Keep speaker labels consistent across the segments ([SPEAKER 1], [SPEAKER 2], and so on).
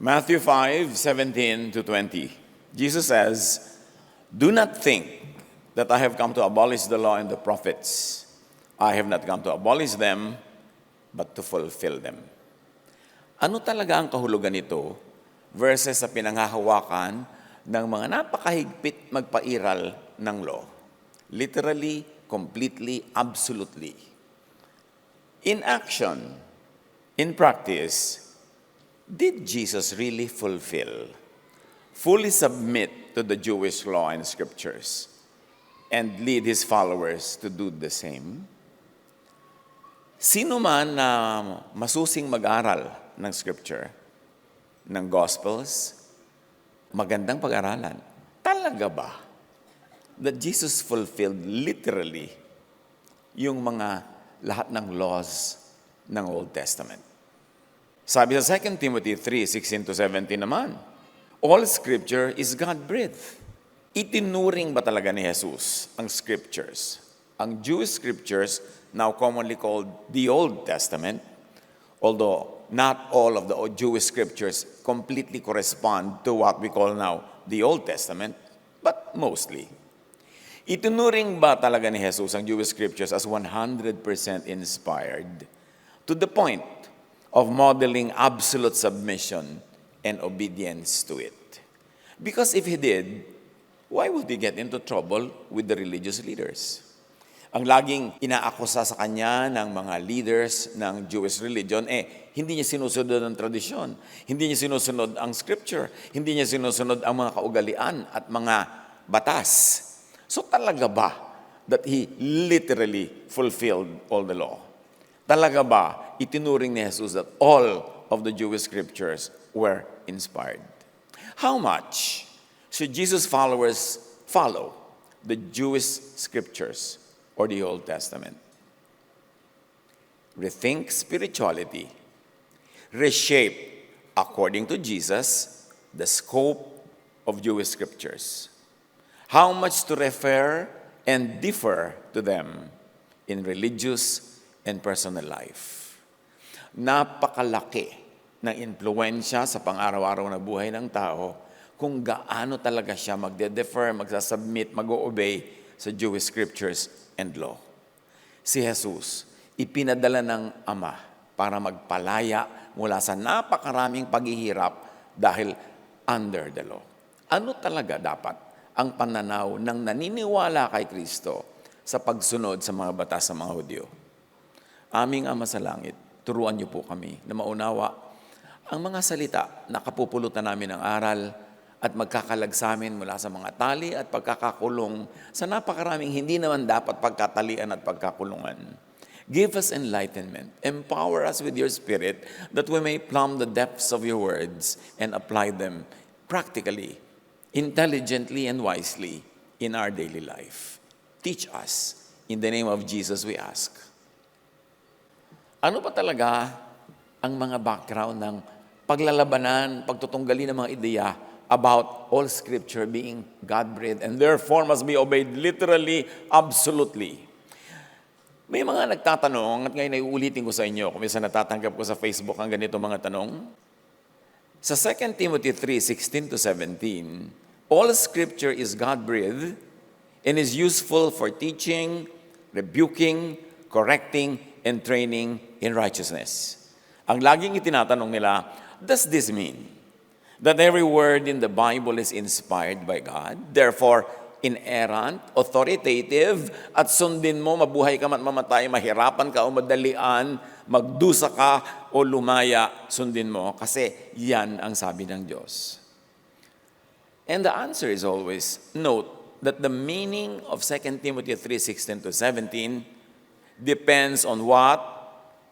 [SPEAKER 1] Matthew 5:17 to 20. Jesus says, "Do not think that I have come to abolish the law and the prophets. I have not come to abolish them, but to fulfill them." Ano talaga ang kahulugan nito versus sa pinanghahawakan ng mga napakahigpit magpairal ng law? Literally, completely, absolutely. In action, in practice, did Jesus really fully submit to the Jewish law and scriptures and lead his followers to do the same? Sino man na masusing mag-aral ng scripture, ng gospels, magandang pag-aralan, talaga ba that Jesus fulfilled literally yung mga lahat ng laws ng Old Testament? Sabi sa 2 Timothy 3:16 to 17 naman, all scripture is God-breathed. Itinuring ba talaga ni Jesus ang scriptures? Ang Jewish scriptures, now commonly called the Old Testament, although not all of the Jewish scriptures completely correspond to what we call now the Old Testament, but mostly. Itinuring ba talaga ni Jesus ang Jewish scriptures as 100% inspired to the point of modeling absolute submission and obedience to it? Because if he did, why would he get into trouble with the religious leaders? Ang laging inaakusa sa kanya ng mga leaders ng Jewish religion, hindi niya sinusunod ang tradisyon, hindi niya sinusunod ang scripture, hindi niya sinusunod ang mga kaugalian at mga batas. So talaga ba that he literally fulfilled all the law? Talaga ba itinuring ni Jesus that all of the Jewish scriptures were inspired? How much should Jesus' followers follow the Jewish scriptures or the Old Testament? Rethink spirituality. Reshape, according to Jesus, the scope of Jewish scriptures. How much to refer and differ to them in religious and personal life. Napakalaki ng impluwensya sa pang-araw-araw na buhay ng tao kung gaano talaga siya magde-defer, magsasubmit, mag-o-obey sa Jewish scriptures and law. Si Jesus, ipinadala ng Ama para magpalaya mula sa napakaraming paghihirap dahil under the law. Ano talaga dapat ang pananaw ng naniniwala kay Kristo sa pagsunod sa mga batas sa mga Hudyo? Aming Ama sa Langit, turuan niyo po kami na maunawa ang mga salita na kapupulutan namin ng aral at magkakalag sa amin mula sa mga tali at pagkakakulong sa napakaraming hindi naman dapat pagkatalian at pagkakulungan. Give us enlightenment. Empower us with your Spirit that we may plumb the depths of your words and apply them practically, intelligently, and wisely in our daily life. Teach us. In the name of Jesus we ask. Ano ba talaga ang mga background ng paglalabanan, pagtutunggali ng mga ideya about all scripture being God-breathed and therefore must be obeyed literally, absolutely? May mga nagtatanong at ngayon ay uulitin ko sa inyo kung minsan natatanggap ko sa Facebook ang ganito mga tanong. Sa 2 Timothy 3:16 to 17, all scripture is God-breathed and is useful for teaching, rebuking, correcting, and training in righteousness. Ang laging itinatanong nila, does this mean that every word in the Bible is inspired by God, therefore inerrant, authoritative, at sundin mo, mabuhay ka man mamatay, mahirapan ka o madalian, magdusa ka o lumaya, sundin mo, kasi yan ang sabi ng Diyos? And the answer is always, note that the meaning of 2 Timothy 3:16 to 17 depends on what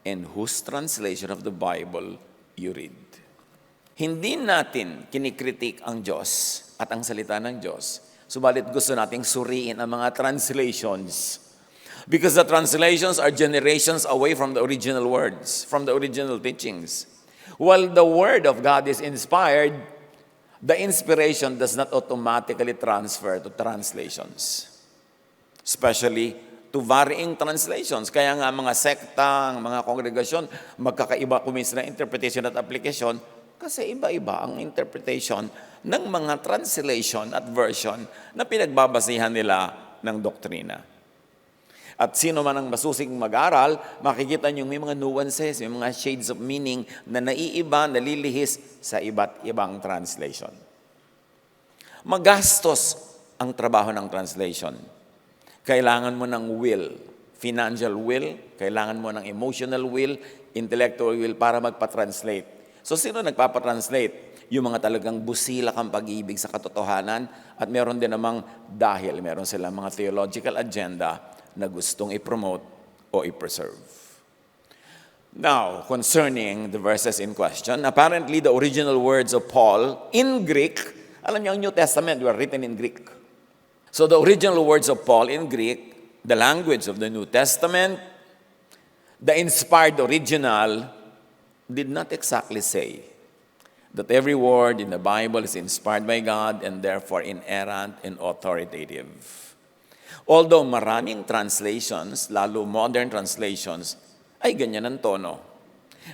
[SPEAKER 1] and whose translation of the Bible you read. Hindi natin kinikritik ang Diyos at ang salita ng Diyos, subalit gusto nating suriin ang mga translations. Because the translations are generations away from the original words, from the original teachings. While the Word of God is inspired, the inspiration does not automatically transfer to translations. Especially to varying translations. Kaya nga mga sekta, mga kongregasyon, magkakaiba kuminsan na interpretation at application Kasi iba-iba ang interpretation ng mga translation at version na pinagbabasihan nila ng doktrina. At sino man ang masusing mag-aral, makikita niyo may mga nuances, may mga shades of meaning na naiiba, nalilihis sa iba't ibang translation. Magastos ang trabaho ng translation. Kailangan mo ng will, financial will, kailangan mo ng emotional will, intellectual will para magpa-translate. So sino nagpapa-translate? Yung mga talagang busilak ang pag-ibig sa katotohanan at meron din namang dahil meron silang mga theological agenda na gustong i-promote o i-preserve. Now, concerning the verses in question, apparently the original words of Paul in Greek, alam niyo ang New Testament were written in Greek. So the original words of Paul in Greek, the language of the New Testament, the inspired original, did not exactly say that every word in the Bible is inspired by God and therefore inerrant and authoritative. Although maraming translations, lalo modern translations, ay ganyan ang tono.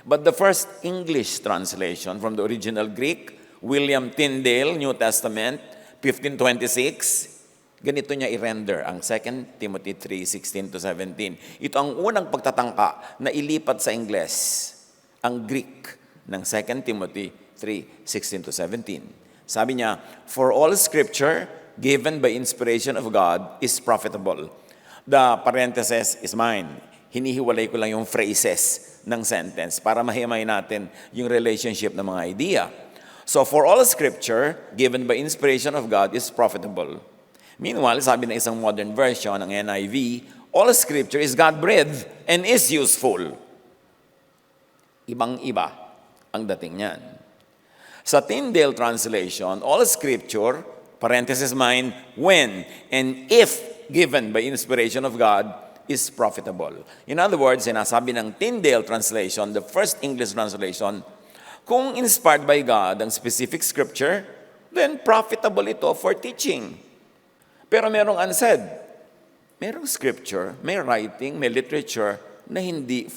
[SPEAKER 1] But the first English translation from the original Greek, William Tyndale, New Testament, 1526, ganito niya i-render ang 2 Timothy 3:16-17. Ito ang unang pagtatangka na ilipat sa Ingles ang Greek ng 2 Timothy 3:16-17. Sabi niya, "For all scripture given by inspiration of God is profitable." The parenthesis is mine. Hinihiwalay ko lang yung phrases ng sentence para mahimay natin yung relationship ng mga idea. So, for all scripture given by inspiration of God is profitable. Meanwhile, sabi ng isang modern version ng NIV, all scripture is God-breathed and is useful. Ibang-iba ang dating niyan. Sa Tyndale translation, all scripture, parenthesis mine, when and if given by inspiration of God, is profitable. In other words, sinasabi ng Tyndale translation, the first English translation, kung inspired by God ang specific scripture, then profitable ito for teaching. Pero merong unsaid. Merong scripture, may writing, may literature na hindi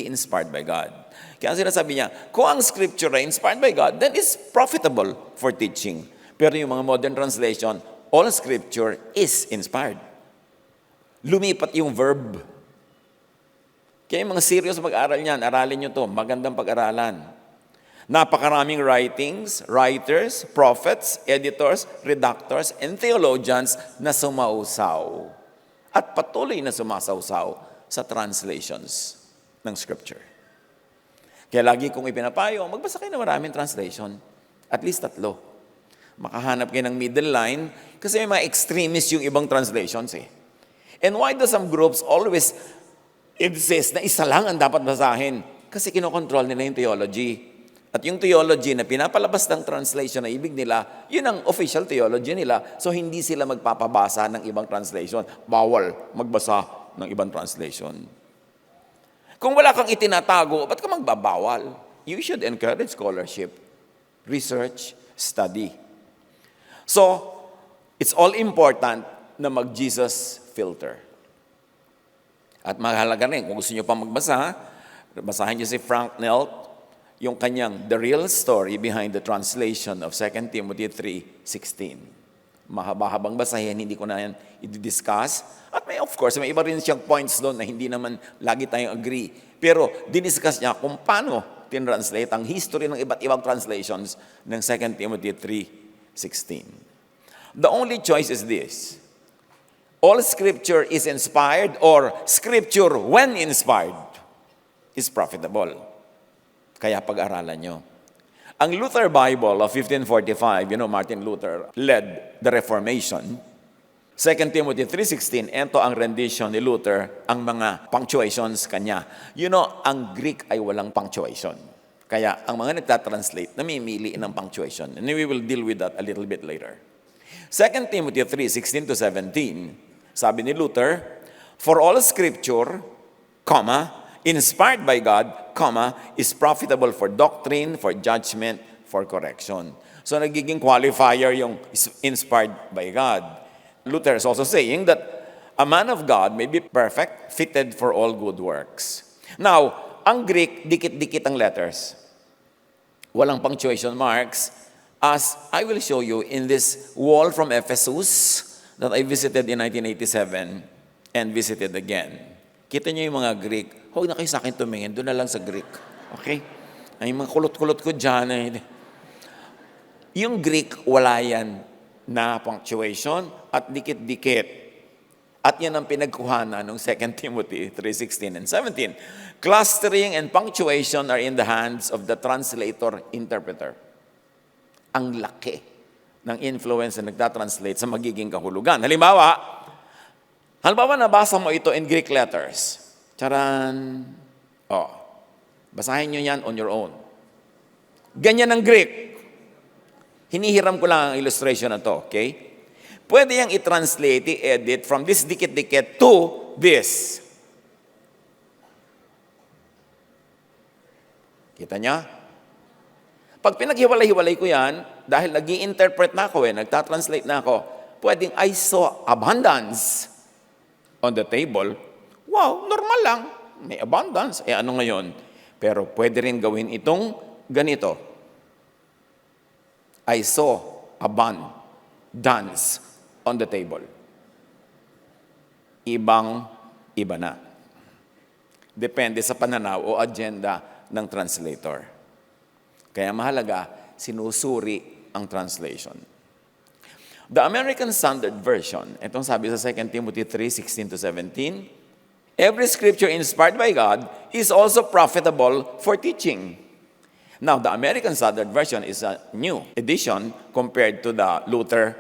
[SPEAKER 1] inspired by God. Kaya sinasabi niya, kung ang scripture ay inspired by God, then it's profitable for teaching. Pero yung mga modern translation, all scripture is inspired. Lumipat yung verb. Kaya yung mga serious mag-aral niyan, aralin nyo to, magandang pag-aralan. Napakaraming writings, writers, prophets, editors, redactors, and theologians na sumausaw. At patuloy na sumasawsaw sa translations ng scripture. Kaya lagi kong ipinapayo, magbasa kayo ng maraming translation. At least 3. Makahanap kayo ng middle line kasi may mga extremists yung ibang translations eh. And why do some groups always insist na isa lang ang dapat basahin? Kasi kinokontrol nila yung theology. At yung theology na pinapalabas ng translation na ibig nila, yun ang official theology nila. So hindi sila magpapabasa ng ibang translation. Bawal magbasa ng ibang translation. Kung wala kang itinatago, ba't ka magbabawal? You should encourage scholarship, research, study. So, it's all important na mag-Jesus filter. At mahalaga rin, kung gusto nyo pa magbasa, basahin nyo si Frank Nelt, yung kanyang The Real Story Behind the Translation of 2 Timothy 3:16. Mahaba-habang basahin, hindi ko na yan i-discuss. At may, of course, may iba rin siyang points doon na hindi naman lagi tayong agree. Pero diniscuss niya kung paano tinranslate ang history ng iba't ibang translations ng 2 Timothy 3:16. The only choice is this. All scripture is inspired or scripture when inspired is profitable. Kaya pag-aralan nyo. Ang Luther Bible of 1545, Martin Luther led the Reformation. 2 Timothy 3:16, ito ang rendition ni Luther, ang mga punctuations kanya. Ang Greek ay walang punctuation. Kaya ang mga nagtatranslate, namimili ng punctuation. And we will deal with that a little bit later. 2 Timothy 3:16-17, sabi ni Luther, for all scripture, inspired by God, is profitable for doctrine, for judgment, for correction. So nagiging qualifier yung inspired by God. Luther is also saying that a man of God may be perfect, fitted for all good works. Now, ang Greek, dikit-dikit ang letters. Walang punctuation marks, as I will show you in this wall from Ephesus that I visited in 1987 and visited again. Kita niyo yung mga Greek. Huwag na kayo sa akin tumingin, doon na lang sa Greek. Okay? Ay, mga kulot-kulot ko dyan. Yung Greek, wala yan na punctuation at dikit-dikit. At yan ang pinagkuhanan ng 2 Timothy 3:16 and 17. Clustering and punctuation are in the hands of the translator-interpreter. Ang laki ng influence na nagtatranslate sa magiging kahulugan. Halimbawa, nabasa mo ito in Greek letters. Charan! Basahin nyo yan on your own. Ganyan ang Greek. Hinihiram ko lang ang illustration na to, okay? Pwede yang i-translate, i-edit from this dikit-dikit to this. Kita niya? Pag pinaghiwalay-hiwalay ko yan, dahil nag-i-interpret na ako nagtatranslate na ako, pwedeng I saw abundance on the table. Wow, normal lang. May abundance. Ano ngayon? Pero pwede rin gawin itong ganito. I saw abundance on the table. Iba na. Depende sa pananaw o agenda ng translator. Kaya mahalaga, sinusuri ang translation. The American Standard Version, itong sabi sa 2 Timothy 3:16-17, every scripture inspired by God is also profitable for teaching. Now, the American Standard Version is a new edition compared to the Luther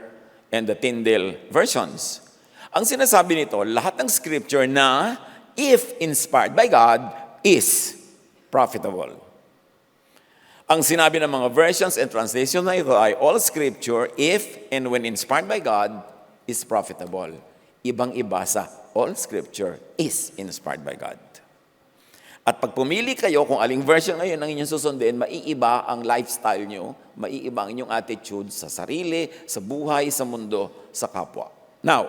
[SPEAKER 1] and the Tyndale versions. Ang sinasabi nito, lahat ng scripture na, if inspired by God, is profitable. Ang sinabi ng mga versions and translations na ito ay, all scripture, if and when inspired by God, is profitable. Ibang-iba sa all scripture is inspired by God. At pag pumili kayo kung aling version ngayon ang inyong susundin, maiiba ang lifestyle nyo, maiiba ang inyong attitude sa sarili, sa buhay, sa mundo, sa kapwa. Now,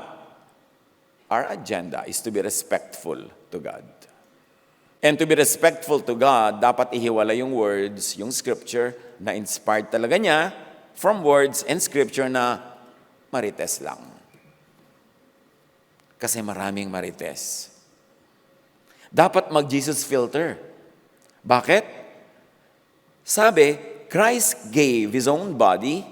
[SPEAKER 1] our agenda is to be respectful to God. And to be respectful to God, dapat ihiwala yung words, yung scripture na inspired talaga niya from words and scripture na marites lang. Kasi maraming marites. Dapat mag-Jesus filter. Bakit? Sabi, Christ gave His own body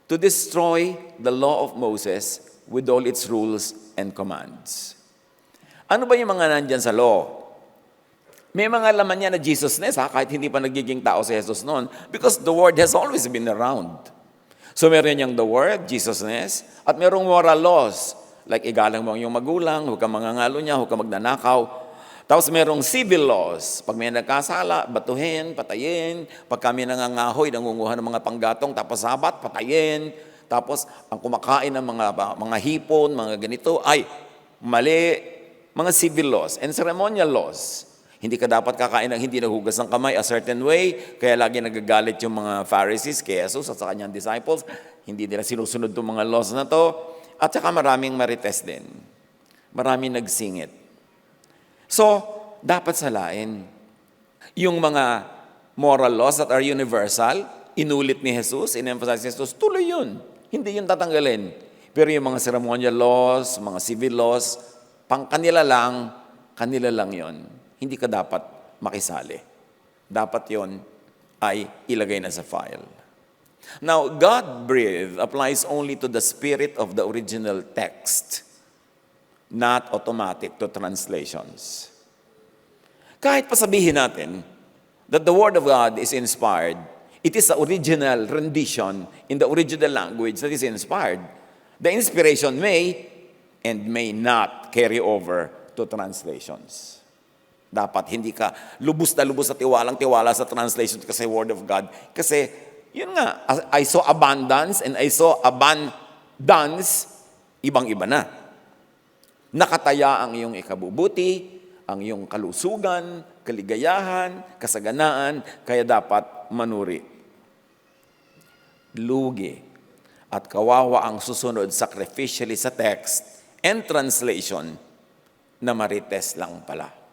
[SPEAKER 1] to destroy the law of Moses with all its rules and commands. Ano ba yung mga nandyan sa law? May mga laman niya na Jesusness, kahit hindi pa nagiging tao si Jesus noon, because the Word has always been around. So meron niyang the Word, Jesusness, at merong moral laws, like igalang mo yung magulang, huwag kang mangangalo niya, huwag kang magnanakaw. Tapos merong civil laws. Pag may nagkasala, batuhin, patayin. Pag kami nangangahoy, nangunguha ng mga panggatong, tapos sabat, patayin. Tapos ang kumakain ng mga hipon, mga ganito, ay mali. Mga civil laws and ceremonial laws. Hindi ka dapat kakain ng hindi nahugas ng kamay a certain way. Kaya lagi nagagalit yung mga Pharisees kay Jesus at sa kanyang disciples. Hindi nila sinusunod itong mga laws na to. At saka maraming marites din. Maraming nagsingit. So, dapat salain. Yung mga moral laws that are universal, inulit ni Jesus, in-emphasize ni Jesus, tuloy yun. Hindi yun tatanggalin. Pero yung mga ceremonial laws, mga civil laws, pang kanila lang yun. Hindi ka dapat makisali. Dapat yun ay ilagay na sa file. Now, God-breathed applies only to the spirit of the original text, not automatic to translations. Kahit pasabihin natin that the Word of God is inspired, it is the original rendition in the original language that is inspired. The inspiration may and may not carry over to translations. Dapat hindi ka lubos na tiwalang-tiwala sa translation kasi Word of God. Kasi, yun nga, I saw abundance and I saw abundance, ibang-iba na. Nakataya ang iyong ikabubuti, ang iyong kalusugan, kaligayahan, kasaganaan, kaya dapat manuri. Lugi at kawawa ang susunod sacrificially sa text and translation na marites lang pala.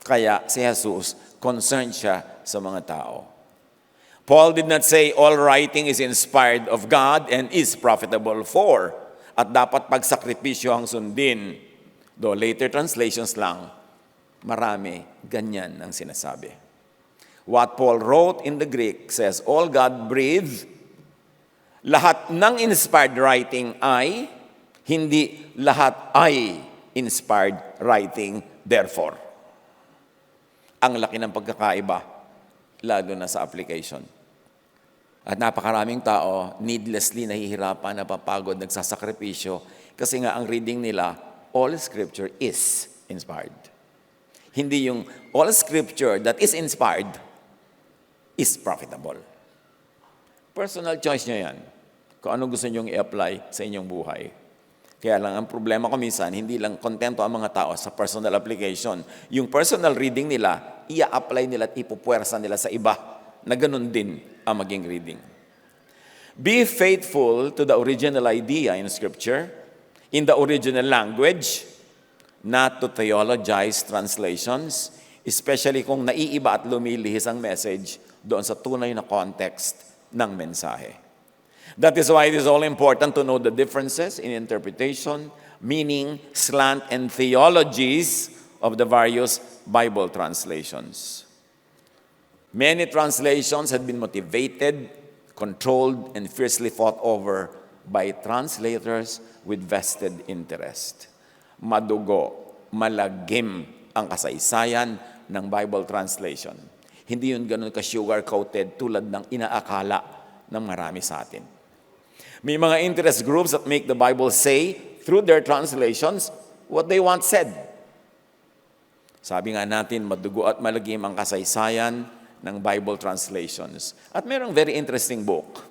[SPEAKER 1] Kaya si Jesus Concerned siya sa mga tao. Paul did not say all writing is inspired of God and is profitable for, at dapat pagsakripisyo ang sundin. Though later translations lang, marami ganyan ang sinasabi. What Paul wrote in the Greek says, all God-breathed, lahat ng inspired writing ay, hindi lahat ay inspired writing, therefore. Ang laki ng pagkakaiba, lalo na sa application. At napakaraming tao, needlessly nahihirapan, napapagod, nagsasakripisyo, kasi nga ang reading nila, all Scripture is inspired. Hindi yung all Scripture that is inspired is profitable. Personal choice nyo yan. Kung ano gusto nyo i-apply sa inyong buhay. Kaya lang, ang problema ko minsan, hindi lang kontento ang mga tao sa personal application. Yung personal reading nila, ia-apply nila at ipupuwersa nila sa iba na ganun din ang maging reading. Be faithful to the original idea in Scripture, in the original language, not to theologize translations, especially kung naiiba at lumilihis ang message doon sa tunay na context ng mensahe. That is why it is all important to know the differences in interpretation, meaning, slant, and theologies of the various Bible translations. Many translations had been motivated, controlled, and fiercely fought over by translators with vested interest. Madugo, malagim ang kasaysayan ng Bible translation. Hindi yun ganun ka-sugar-coated tulad ng inaakala ng marami sa atin. May mga interest groups that make the Bible say, through their translations, what they want said. Sabi nga natin, madugo at malagim ang kasaysayan ng Bible translations. At mayroong very interesting book.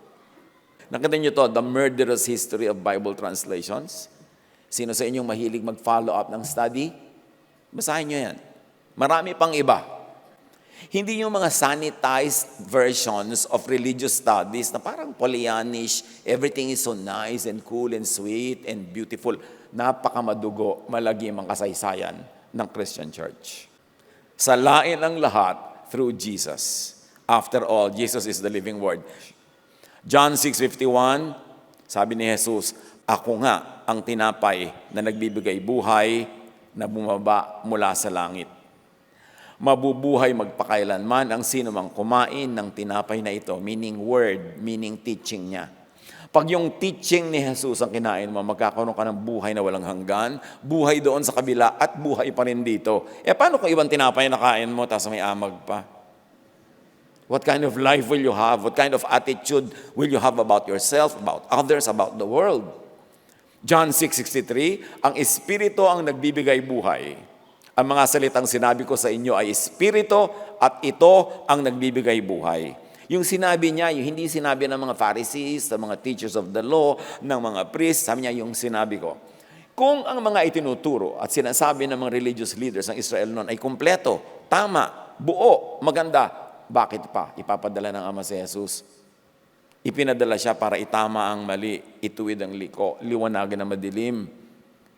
[SPEAKER 1] Nakita niyo to, The Murderous History of Bible Translations. Sino sa inyong mahilig mag-follow up ng study? Basahin niyo yan. Marami pang iba. Hindi yung mga sanitized versions of religious studies na parang Pollyannish, everything is so nice and cool and sweet and beautiful. Napakamadugo, malagim ang kasaysayan ng Christian Church. Salain ang lahat through Jesus. After all, Jesus is the living Word. John 6:51, sabi ni Jesus, ako nga ang tinapay na nagbibigay buhay na bumaba mula sa langit. Mabubuhay magpakailanman ang sino mang kumain ng tinapay na ito, meaning word, meaning teaching niya. Pag yung teaching ni Jesus ang kinain mo, magkakaroon ka ng buhay na walang hanggan, buhay doon sa kabila at buhay pa rin dito. Paano kung ibang tinapay na kain mo, tapos may amag pa? What kind of life will you have? What kind of attitude will you have about yourself, about others, about the world? John 6:63, ang Espiritu ang nagbibigay buhay. Ang mga salitang sinabi ko sa inyo ay Espiritu at ito ang nagbibigay buhay. Yung sinabi niya, yung hindi sinabi ng mga Pharisees, ng mga teachers of the law, ng mga priests, sabi niya yung sinabi ko. Kung ang mga itinuturo at sinasabi ng mga religious leaders ng Israel noon ay kumpleto, tama, buo, maganda, bakit pa ipapadala ng Ama si Jesus? Ipinadala siya para itama ang mali, ituwid ang liko, liwanagan ang madilim,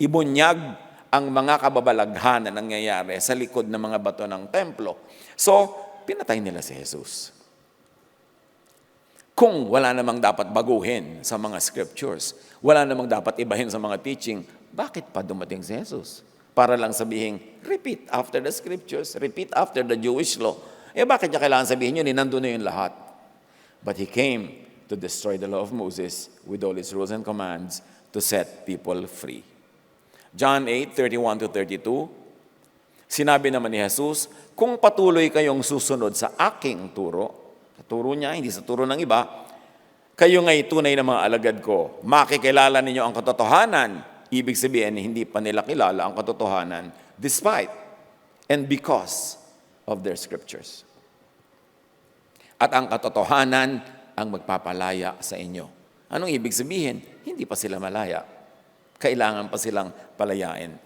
[SPEAKER 1] ibunyag ang mga kababalaghan na nangyayari sa likod ng mga bato ng templo. So, pinatay nila si Jesus. Kung wala namang dapat baguhin sa mga scriptures, wala namang dapat ibahin sa mga teaching, bakit pa dumating si Jesus? Para lang sabihin, repeat after the scriptures, repeat after the Jewish law. Bakit niya kailangan sabihin yun? Nandun na yun lahat. But He came to destroy the law of Moses with all its rules and commands to set people free. John 8:31-32, sinabi naman ni Jesus, kung patuloy kayong susunod sa aking turo, sa turo niya, hindi sa turo ng iba, kayo nga'y tunay na mga alagad ko. Makikilala ninyo ang katotohanan. Ibig sabihin, hindi pa nila kilala ang katotohanan despite and because of their scriptures. At ang katotohanan ang magpapalaya sa inyo. Anong ibig sabihin? Hindi pa sila malaya. Kailangan pa silang palayain.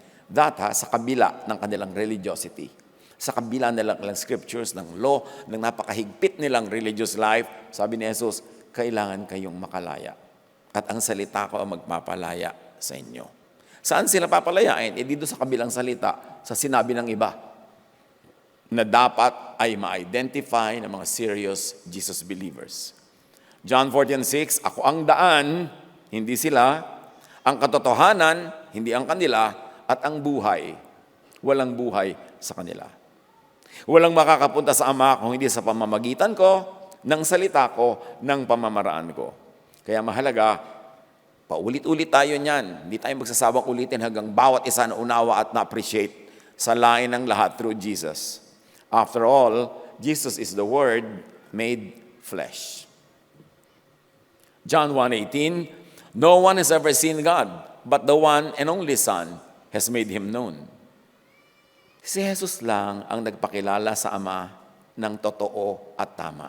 [SPEAKER 1] Sa kabila ng kanilang religiosity, sa kabila nilang scriptures, ng law, ng napakahigpit nilang religious life, sabi ni Jesus, kailangan kayong makalaya. At ang salita ko ang magpapalaya sa inyo. Saan sila papalayain? Dito sa kabilang salita, sa sinabi ng iba, na dapat ay ma-identify ng mga serious Jesus believers. John 14:6, ako ang daan, hindi sila, ang katotohanan, hindi ang kanila, at ang buhay, walang buhay sa kanila. Walang makakapunta sa Ama kung hindi sa pamamagitan ko, ng salita ko, ng pamamaraan ko. Kaya mahalaga, paulit-ulit tayo niyan. Hindi tayo magsasawang ulitin hanggang bawat isa na unawa at na-appreciate sa lain ng lahat through Jesus. After all, Jesus is the Word made flesh. John 1:18, no one has ever seen God, but the one and only Son has made Him known. Si Jesus lang ang nagpakilala sa Ama ng totoo at tama.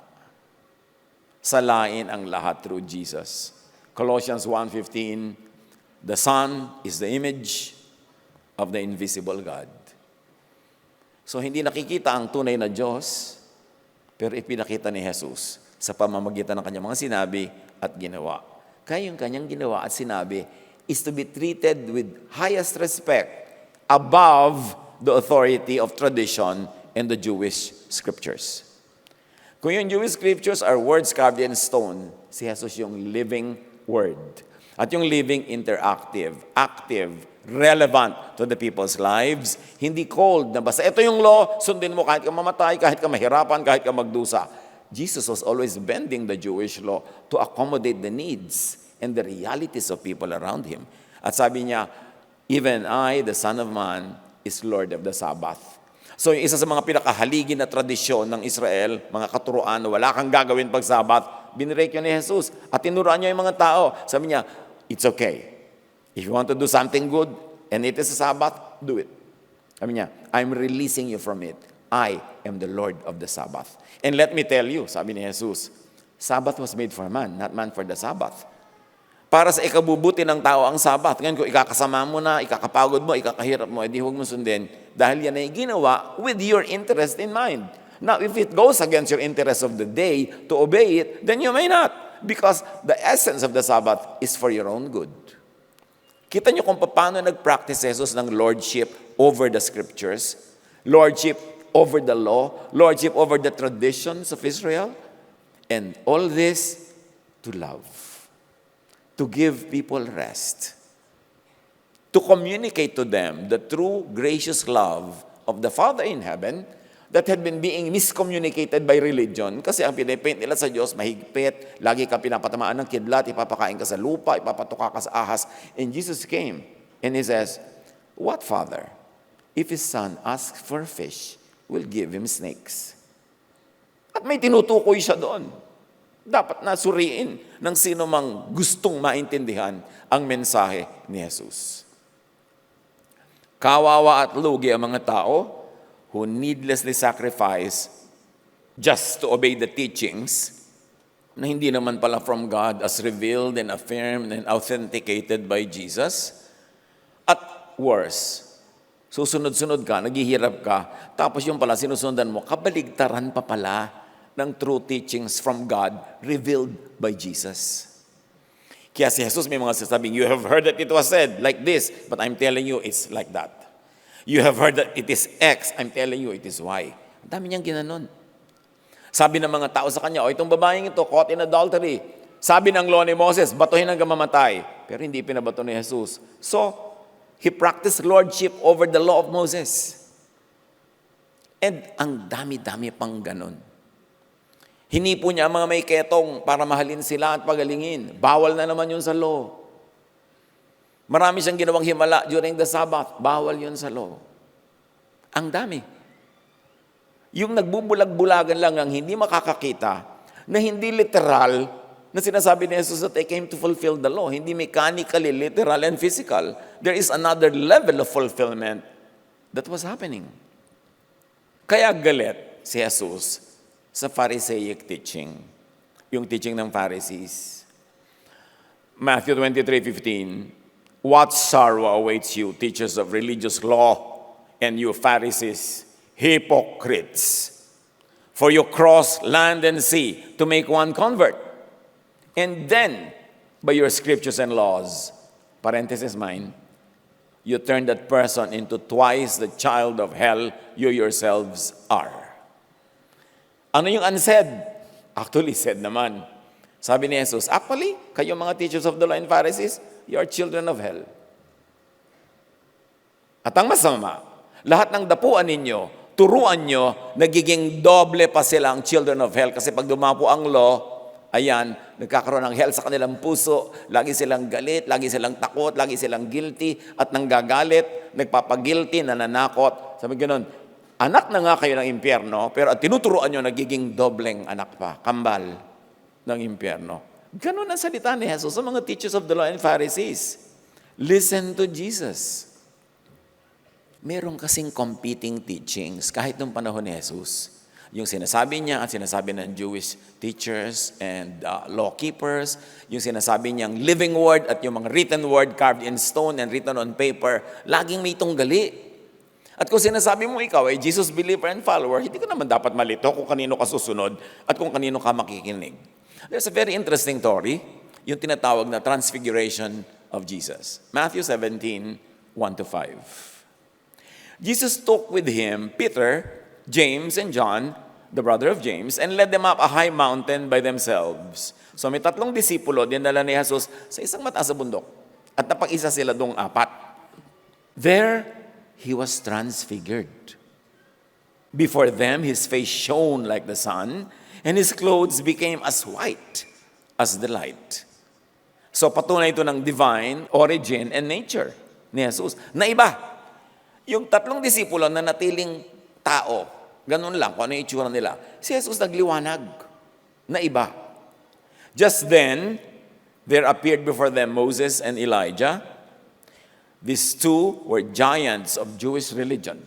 [SPEAKER 1] Salain ang lahat through Jesus. Colossians 1:15, the Son is the image of the invisible God. So hindi nakikita ang tunay na Diyos, pero ipinakita ni Jesus sa pamamagitan ng kanyang mga sinabi at ginawa. Kaya yung kanyang ginawa at sinabi is to be treated with highest respect above the authority of tradition and the Jewish scriptures. Kung yung Jewish scriptures are words carved in stone, si Jesus yung living word. At yung living interactive, active, relevant to the people's lives, hindi cold na basta ito yung law, sundin mo kahit ka mamatay, kahit ka mahirapan, kahit ka magdusa. Jesus was always bending the Jewish law to accommodate the needs and the realities of people around him. At sabi niya, even I, the Son of Man, is Lord of the Sabbath. So yung isa sa mga pinakahaligi na tradisyon ng Israel, mga katuruan na wala kang gagawin pag Sabbath, binirek yun ni Jesus at tinuruan niya yung mga tao. Sabi niya, it's okay. If you want to do something good and it is a Sabbath, do it. Sabi niya, I'm releasing you from it. I am the Lord of the Sabbath. And let me tell you, sabi ni Jesus, Sabbath was made for man, not man for the Sabbath. Para sa ikabubuti ng tao ang Sabbath. Ngayon kung ikakasama mo na, ikakapagod mo, ikakahirap mo, edi huwag mo sundin. Dahil yan ay ginawa with your interest in mind. Now, if it goes against your interest of the day to obey it, then you may not. Because the essence of the Sabbath is for your own good. Kita niyo kung paano nag-practice Jesus ng lordship over the scriptures, lordship over the law, lordship over the traditions of Israel, and all this to love, to give people rest, to communicate to them the true gracious love of the Father in heaven that had been being miscommunicated by religion. Kasi ang pinapaint nila sa Diyos, mahigpit, lagi ka pinapatamaan ng kidlat, ipapakain ka sa lupa, ipapatuka ka sa ahas. And Jesus came and He says, what father, if his son asks for fish, will give him snakes? At may tinutukoy siya doon. Dapat nasuriin ng sino mang gustong maintindihan ang mensahe ni Jesus. Kawawa at lugi ang mga tao who needlessly sacrifice just to obey the teachings na hindi naman pala from God as revealed and affirmed and authenticated by Jesus. At worse, susunod-sunod ka, naghihirap ka, tapos yung pala sinusundan mo, kabaligtaran pa pala ng true teachings from God revealed by Jesus. Kaya si Jesus may mga sasabing, you have heard that it was said like this, but I'm telling you it's like that. You have heard that it is X, I'm telling you it is Y. Ang dami niyang ginanon. Sabi ng mga tao sa kanya, o itong babaeng ito, caught in adultery. Sabi ng law ni Moses, batuhin hanggang mamatay. Pero hindi pinabato ni Jesus. So, He practiced lordship over the law of Moses. And ang dami-dami pang ganon. Hinipo niya ang mga may ketong para mahalin sila at pagalingin. Bawal na naman yun sa law. Marami siyang ginawang himala during the Sabbath. Bawal yun sa law. Ang dami. Yung nagbubulag-bulagan lang ang hindi makakakita, na hindi literal, na sinasabi ni Jesus that they came to fulfill the law. Hindi mechanically, literal, and physical. There is another level of fulfillment that was happening. Kaya galit si Jesus sa Pharisaic teaching. Yung teaching ng Pharisees. Matthew 23:15, what sorrow awaits you, teachers of religious law, and you Pharisees, hypocrites! For you cross land and sea to make one convert. And then, by your scriptures and laws, parenthesis mine, you turn that person into twice the child of hell you yourselves are. Ano yung unsaid? Actually, said naman. Sabi ni Jesus, actually, kayo mga teachers of the law and Pharisees, you are children of hell. At ang masama, lahat ng dapuan ninyo, turuan nyo, nagiging doble pa silang children of hell. Kasi pag dumapo ang law, ayan, nagkakaroon ng hell sa kanilang puso, lagi silang galit, lagi silang takot, lagi silang guilty, at nanggagalit, nagpapagilty, nananakot. Sabi ganoon, anak na nga kayo ng impyerno, pero at tinuturuan nyo, nagiging dobleng anak pa, kambal ng impyerno. Ganun ang salita ni Jesus sa mga teachers of the law and Pharisees. Listen to Jesus. Meron kasing competing teachings kahit nung panahon ni Jesus. Yung sinasabi niya at sinasabi ng Jewish teachers and law keepers, yung sinasabi niyang living word at yung mga written word carved in stone and written on paper, laging may tunggali. At kung sinasabi mo ikaw ay Jesus believer and follower, hindi ka naman dapat malito kung kanino ka susunod at kung kanino ka makikinig. There's a very interesting story, yung tinatawag na transfiguration of Jesus. Matthew 17, 1-5. Jesus took with him Peter, James, and John, the brother of James, and led them up a high mountain by themselves. So may 3 disipulo, dinala ni Jesus sa isang mataas na bundok. At napag-isa sila doong 4. There, he was transfigured. Before them, his face shone like the sun, and his clothes became as white as the light. So patunay ito ng divine origin and nature ni Jesus. Na iba. Yung 3 disipulo na natiling tao, ganun lang kung ano yung itsura nila. Si Jesus nagliwanag na iba. Just then, there appeared before them Moses and Elijah. These 2 were giants of Jewish religion.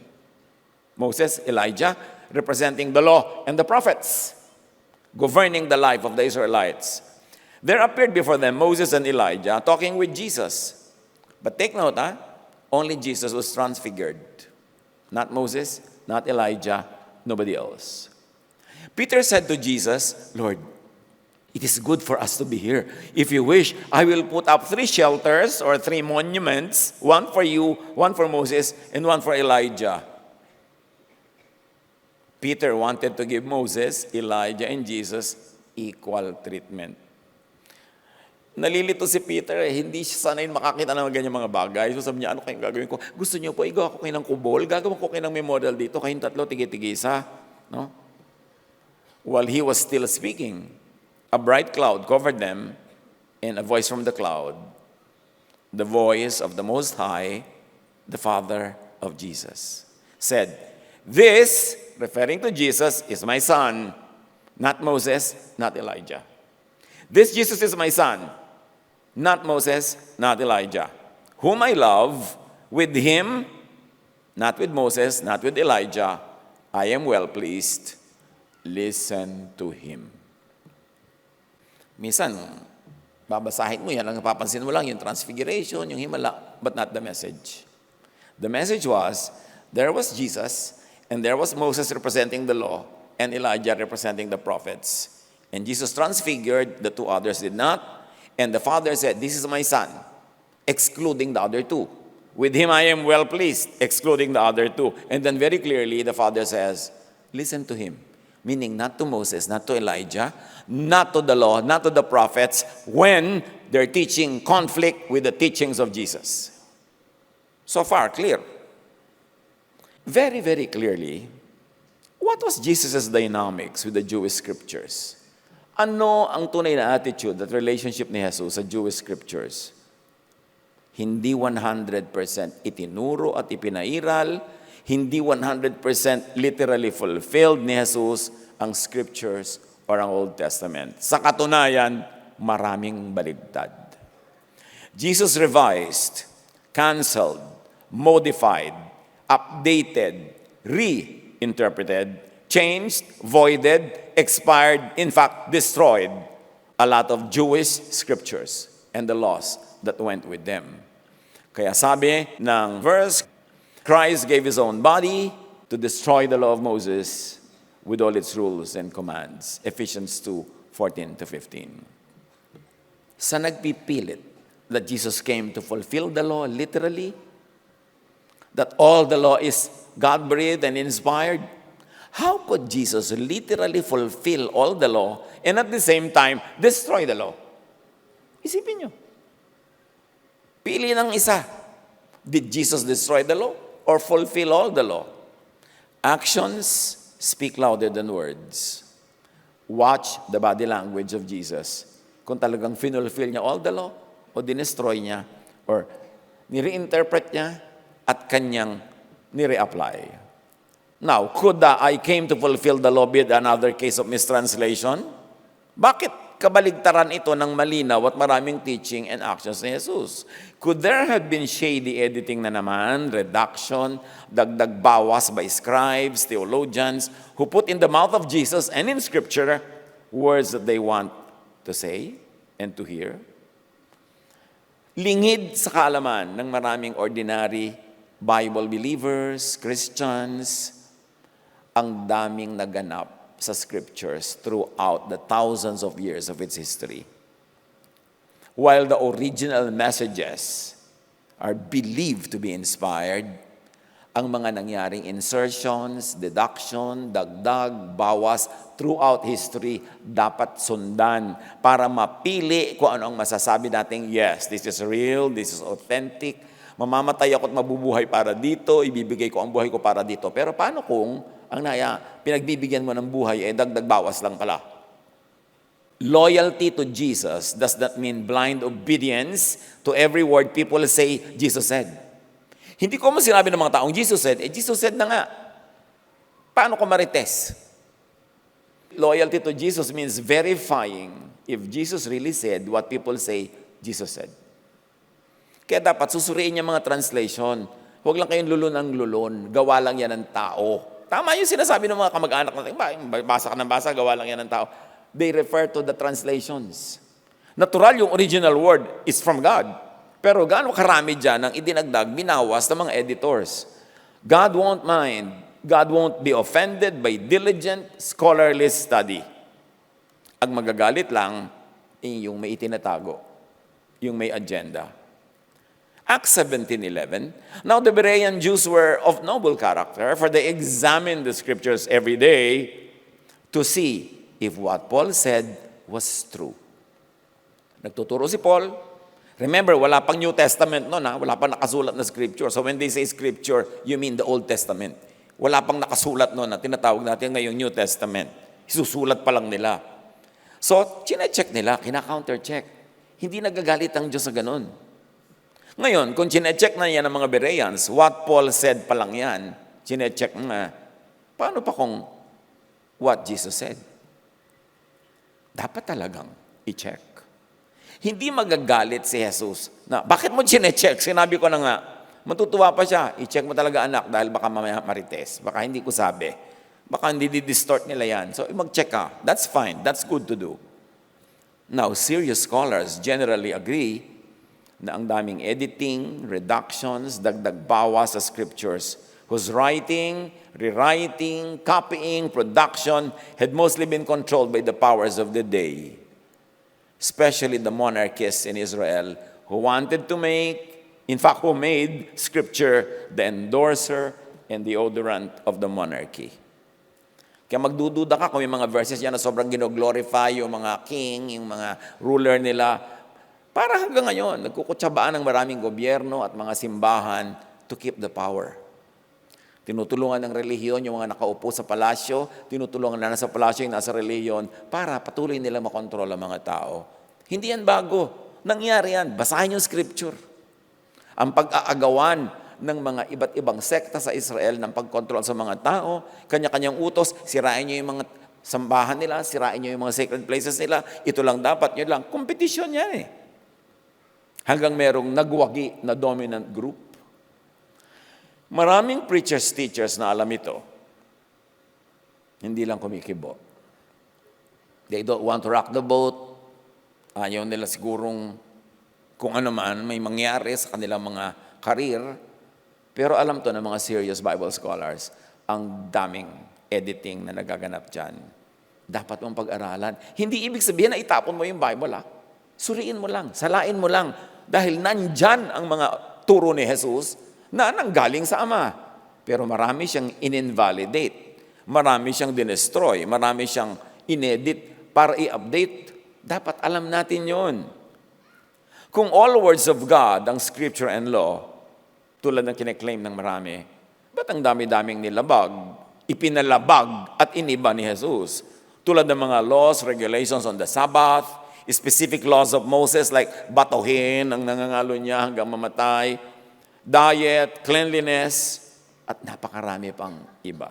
[SPEAKER 1] Moses, Elijah, representing the law and the prophets, governing the life of the Israelites. There appeared before them Moses and Elijah talking with Jesus. But take note, only Jesus was transfigured. Not Moses, not Elijah, nobody else. Peter said to Jesus, Lord, it is good for us to be here. If you wish, I will put up 3 shelters or 3 monuments, 1 for you, 1 for Moses, and 1 for Elijah. Peter wanted to give Moses, Elijah, and Jesus equal treatment. Nalilito si Peter, hindi siya sanay makakita ng ganyan mga bagay. So sabi niya, ano kayong gagawin ko? Gusto niyo po, igawa ko kayo ng kubol, gagawin ko kayo ng memorial dito, kayong 3, tigi-tigisa. No? While he was still speaking, a bright cloud covered them, and a voice from the cloud, the voice of the Most High, the Father of Jesus, said, this, referring to Jesus, is my son, not Moses, not Elijah. This Jesus is my son, not Moses, not Elijah, whom I love. With him, not with Moses, not with Elijah, I am well pleased. Listen to him. Minsan, babasahin mo yan, ang napapansin mo lang yung transfiguration, yung himala, but not the message. The message was, there was Jesus, and there was Moses representing the law, and Elijah representing the prophets. And Jesus transfigured, the 2 others did not. And the Father said, this is my son, excluding the other 2. With him I am well pleased, excluding the other 2. And then very clearly, the Father says, listen to him. Meaning not to Moses, not to Elijah, not to the law, not to the prophets, when they're teaching conflict with the teachings of Jesus. So far, clear. Very, very clearly, what was Jesus' dynamics with the Jewish scriptures? Ano ang tunay na attitude at relationship ni Jesus sa Jewish scriptures? Hindi 100% itinuro at ipinairal, hindi 100% literally fulfilled ni Jesus ang scriptures or ang Old Testament. Sa katunayan, maraming baligtad. Jesus revised, canceled, modified, updated, reinterpreted, changed, voided, expired, in fact, destroyed a lot of Jewish scriptures and the laws that went with them. Kaya sabi ng verse, Christ gave his own body to destroy the law of Moses with all its rules and commands. Ephesians 2:14-15. Sa nagpipilit that Jesus came to fulfill the law literally, that all the law is God-breathed and inspired, How could Jesus literally fulfill all the law and at the same time destroy the law? Isipin nyo. Pili ng isa. Did Jesus destroy the law or fulfill all the law? Actions speak louder than words. Watch the body language of Jesus. Kung talagang finulfill niya all the law o dinestroy niya or nire-interpret niya at kanyang nire-apply. Now, could the I came to fulfill the law be another case of mistranslation? Bakit kabaligtaran ito ng malinaw at maraming teaching and actions ni Jesus? Could there have been shady editing na naman, reduction, dagdag bawas by scribes, theologians, who put in the mouth of Jesus and in Scripture words that they want to say and to hear? Lingid sa kaalaman ng maraming ordinary Bible believers, Christians, ang daming naganap sa Scriptures throughout the thousands of years of its history. While the original messages are believed to be inspired, ang mga nangyaring insertions, deduction, dagdag, bawas throughout history dapat sundan para mapili kung ano ang masasabi nating, yes, this is real, this is authentic, mamamatay ako at mabubuhay para dito, ibibigay ko ang buhay ko para dito. Pero paano kung ang pinagbibigyan mo ng buhay, dagdag bawas lang pala? Loyalty to Jesus does not mean blind obedience to every word people say, Jesus said. Hindi ko mo sinabi ng mga taong, Jesus said na nga. Paano ko marites? Loyalty to Jesus means verifying if Jesus really said what people say Jesus said. Kaya dapat susuriin niya mga translation. Huwag lang kayong lulun ang lulun. Gawa lang yan ng tao. Tama yung sinasabi ng mga kamag-anak natin, basa ka ng basa, gawa lang yan ng tao. They refer to the translations. Natural, yung original word is from God. Pero gaano karami dyan ang idinagdag, binawas ng mga editors. God won't mind. God won't be offended by diligent, scholarly study. Ang magagalit lang, yung may itinatago, yung may agenda. Acts 17:11. Now the Berean Jews were of noble character, for they examined the Scriptures every day to see if what Paul said was true. Nagtuturo si Paul. Remember, wala pang New Testament noon, wala pang nakasulat na Scripture. So when they say Scripture, you mean the Old Testament. Wala pang nakasulat noon na tinatawag natin ngayong New Testament. Isusulat pa lang nila. So, chine-check nila, kina-counter-check. Hindi nagagalit ang Diyos sa ganun. Ngayon, kung chine-check na yan ng mga Bereans, what Paul said pa lang yan, chine-check nga, paano pa kung what Jesus said? Dapat talagang i-check. Hindi magagalit si Jesus na, bakit mo chine-check? Sinabi ko na nga, matutuwa pa siya, i-check mo talaga anak dahil baka mamaya marites, baka hindi ko sabi, baka hindi di-distort nila yan. So, mag-check ka. That's fine. That's good to do. Now, serious scholars generally agree na ang daming editing, reductions, dagdag bawas sa Scriptures, whose writing, rewriting, copying, production had mostly been controlled by the powers of the day, especially the monarchists in Israel who wanted to make, in fact, who made Scripture the endorser and deodorant of the monarchy. Kaya magdududa ka kung may mga verses yan na sobrang gino-glorify yung mga king, yung mga ruler nila. Para hanggang ngayon, nagkukutsabaan ng maraming gobyerno at mga simbahan to keep the power. Tinutulungan ng relihiyon yung mga nakaupo sa palasyo, tinutulungan na nasa palasyo yung nasa relihiyon para patuloy nila makontrol ang mga tao. Hindi yan bago. Nangyari yan. Basahin yung Scripture. Ang pag-aagawan ng mga iba't ibang sekta sa Israel ng pagkontrol sa mga tao, kanya-kanyang utos, sirain nyo yung mga sambahan nila, sirain nyo yung mga sacred places nila, ito lang dapat, nyo lang. Kompetisyon yan eh. Hanggang merong nagwagi na dominant group. Maraming preachers, teachers na alam ito, hindi lang kumikibo. They don't want to rock the boat. Ayaw nila sigurong kung ano man may mangyari sa kanilang mga karir. Pero alam to ng mga serious Bible scholars, ang daming editing na nagaganap dyan. Dapat mong pag-aralan. Hindi ibig sabihin na itapon mo yung Bible, Suriin mo lang, salain mo lang. Dahil nandyan ang mga turo ni Jesus na nanggaling sa Ama. Pero marami siyang in-invalidate. Marami siyang dinestroy, marami siyang inedit para i-update. Dapat alam natin yon. Kung all words of God, ang scripture and law, tulad ng kine-claim ng marami, ba't ang dami-daming nilabag, ipinalabag at iniba ni Jesus? Tulad ng mga laws, regulations on the Sabbath, specific laws of Moses like batuhin ang nangangalo niya hanggang mamatay, diet, cleanliness, at napakarami pang iba.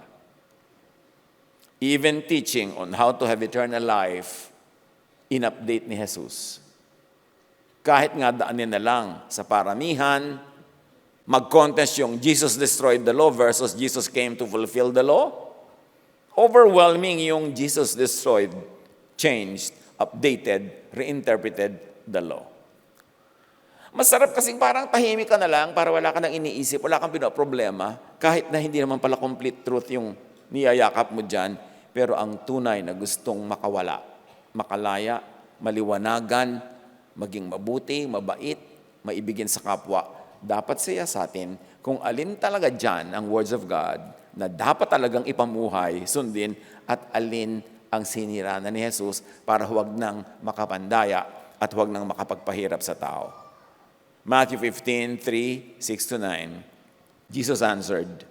[SPEAKER 1] Even teaching on how to have eternal life, in-update ni Jesus. Kahit nga daanin na lang sa paramihan, mag-contest yung Jesus destroyed the law versus Jesus came to fulfill the law. Overwhelming yung Jesus destroyed, changed, updated, reinterpreted the law. Masarap kasing parang tahimik ka na lang para wala ka nang iniisip, wala kang pinoproblema, kahit na hindi naman pala complete truth yung niyayakap mo dyan, pero ang tunay na gustong makawala, makalaya, maliwanagan, maging mabuti, mabait, maibigin sa kapwa, dapat siya sa atin kung alin talaga dyan ang words of God na dapat talagang ipamuhay, sundin, at alin ang sinira na ni Jesus para huwag nang makapandaya at huwag nang makapagpahirap sa tao. Matthew 15:3, 6-9. Jesus answered,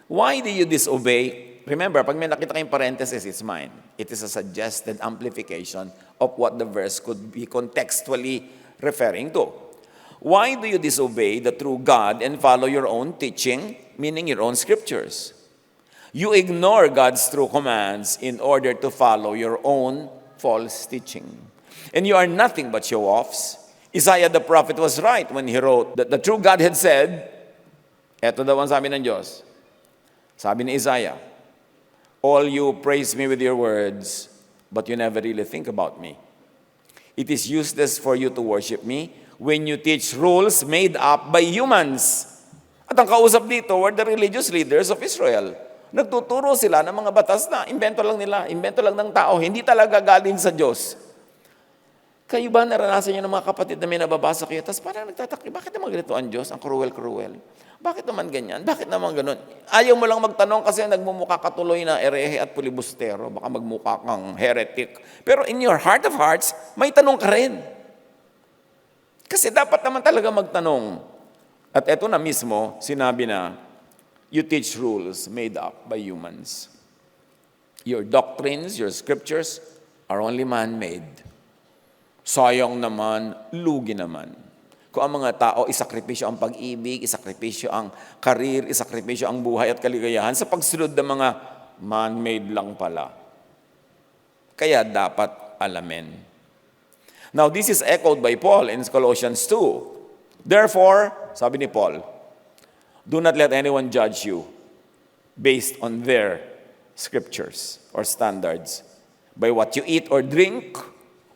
[SPEAKER 1] "Why do you disobey?" Remember, pag may nakita kayong parenthesis, it's mine. It is a suggested amplification of what the verse could be contextually referring to. Why do you disobey the true God and follow your own teaching, meaning your own scriptures? You ignore God's true commands in order to follow your own false teaching. And you are nothing but show-offs. Isaiah the prophet was right when he wrote that the true God had said, eto daw ang sabi ng Diyos. Sabi ni Isaiah, "All you praise me with your words, but you never really think about me. It is useless for you to worship me when you teach rules made up by humans." At ang kausap dito were the religious leaders of Israel. Nagtuturo sila ng mga batas na invento lang nila, invento lang ng tao, hindi talaga galing sa Diyos. Kayo ba naranasan niyo ng mga kapatid na may nababasa kayo, tapos parang nagtatakip, bakit naman ganito ang Diyos? Ang cruel-cruel. Bakit naman ganyan? Bakit naman ganun? Ayaw mo lang magtanong kasi nagmumukha ka tuloy na erehe at pulibustero. Baka magmukha kang heretic. Pero in your heart of hearts, may tanong ka rin. Kasi dapat naman talaga magtanong. At eto na mismo, sinabi na, you teach rules made up by humans. Your doctrines, your scriptures are only man-made. Sayang naman, lugi naman. Kung ang mga tao isakripisyo ang pag-ibig, isakripisyo ang karir, isakripisyo ang buhay at kaligayahan sa pagsunod ng mga man-made lang pala. Kaya dapat alamin. Now, this is echoed by Paul in Colossians 2. Therefore, sabi ni Paul, do not let anyone judge you based on their scriptures or standards, by what you eat or drink,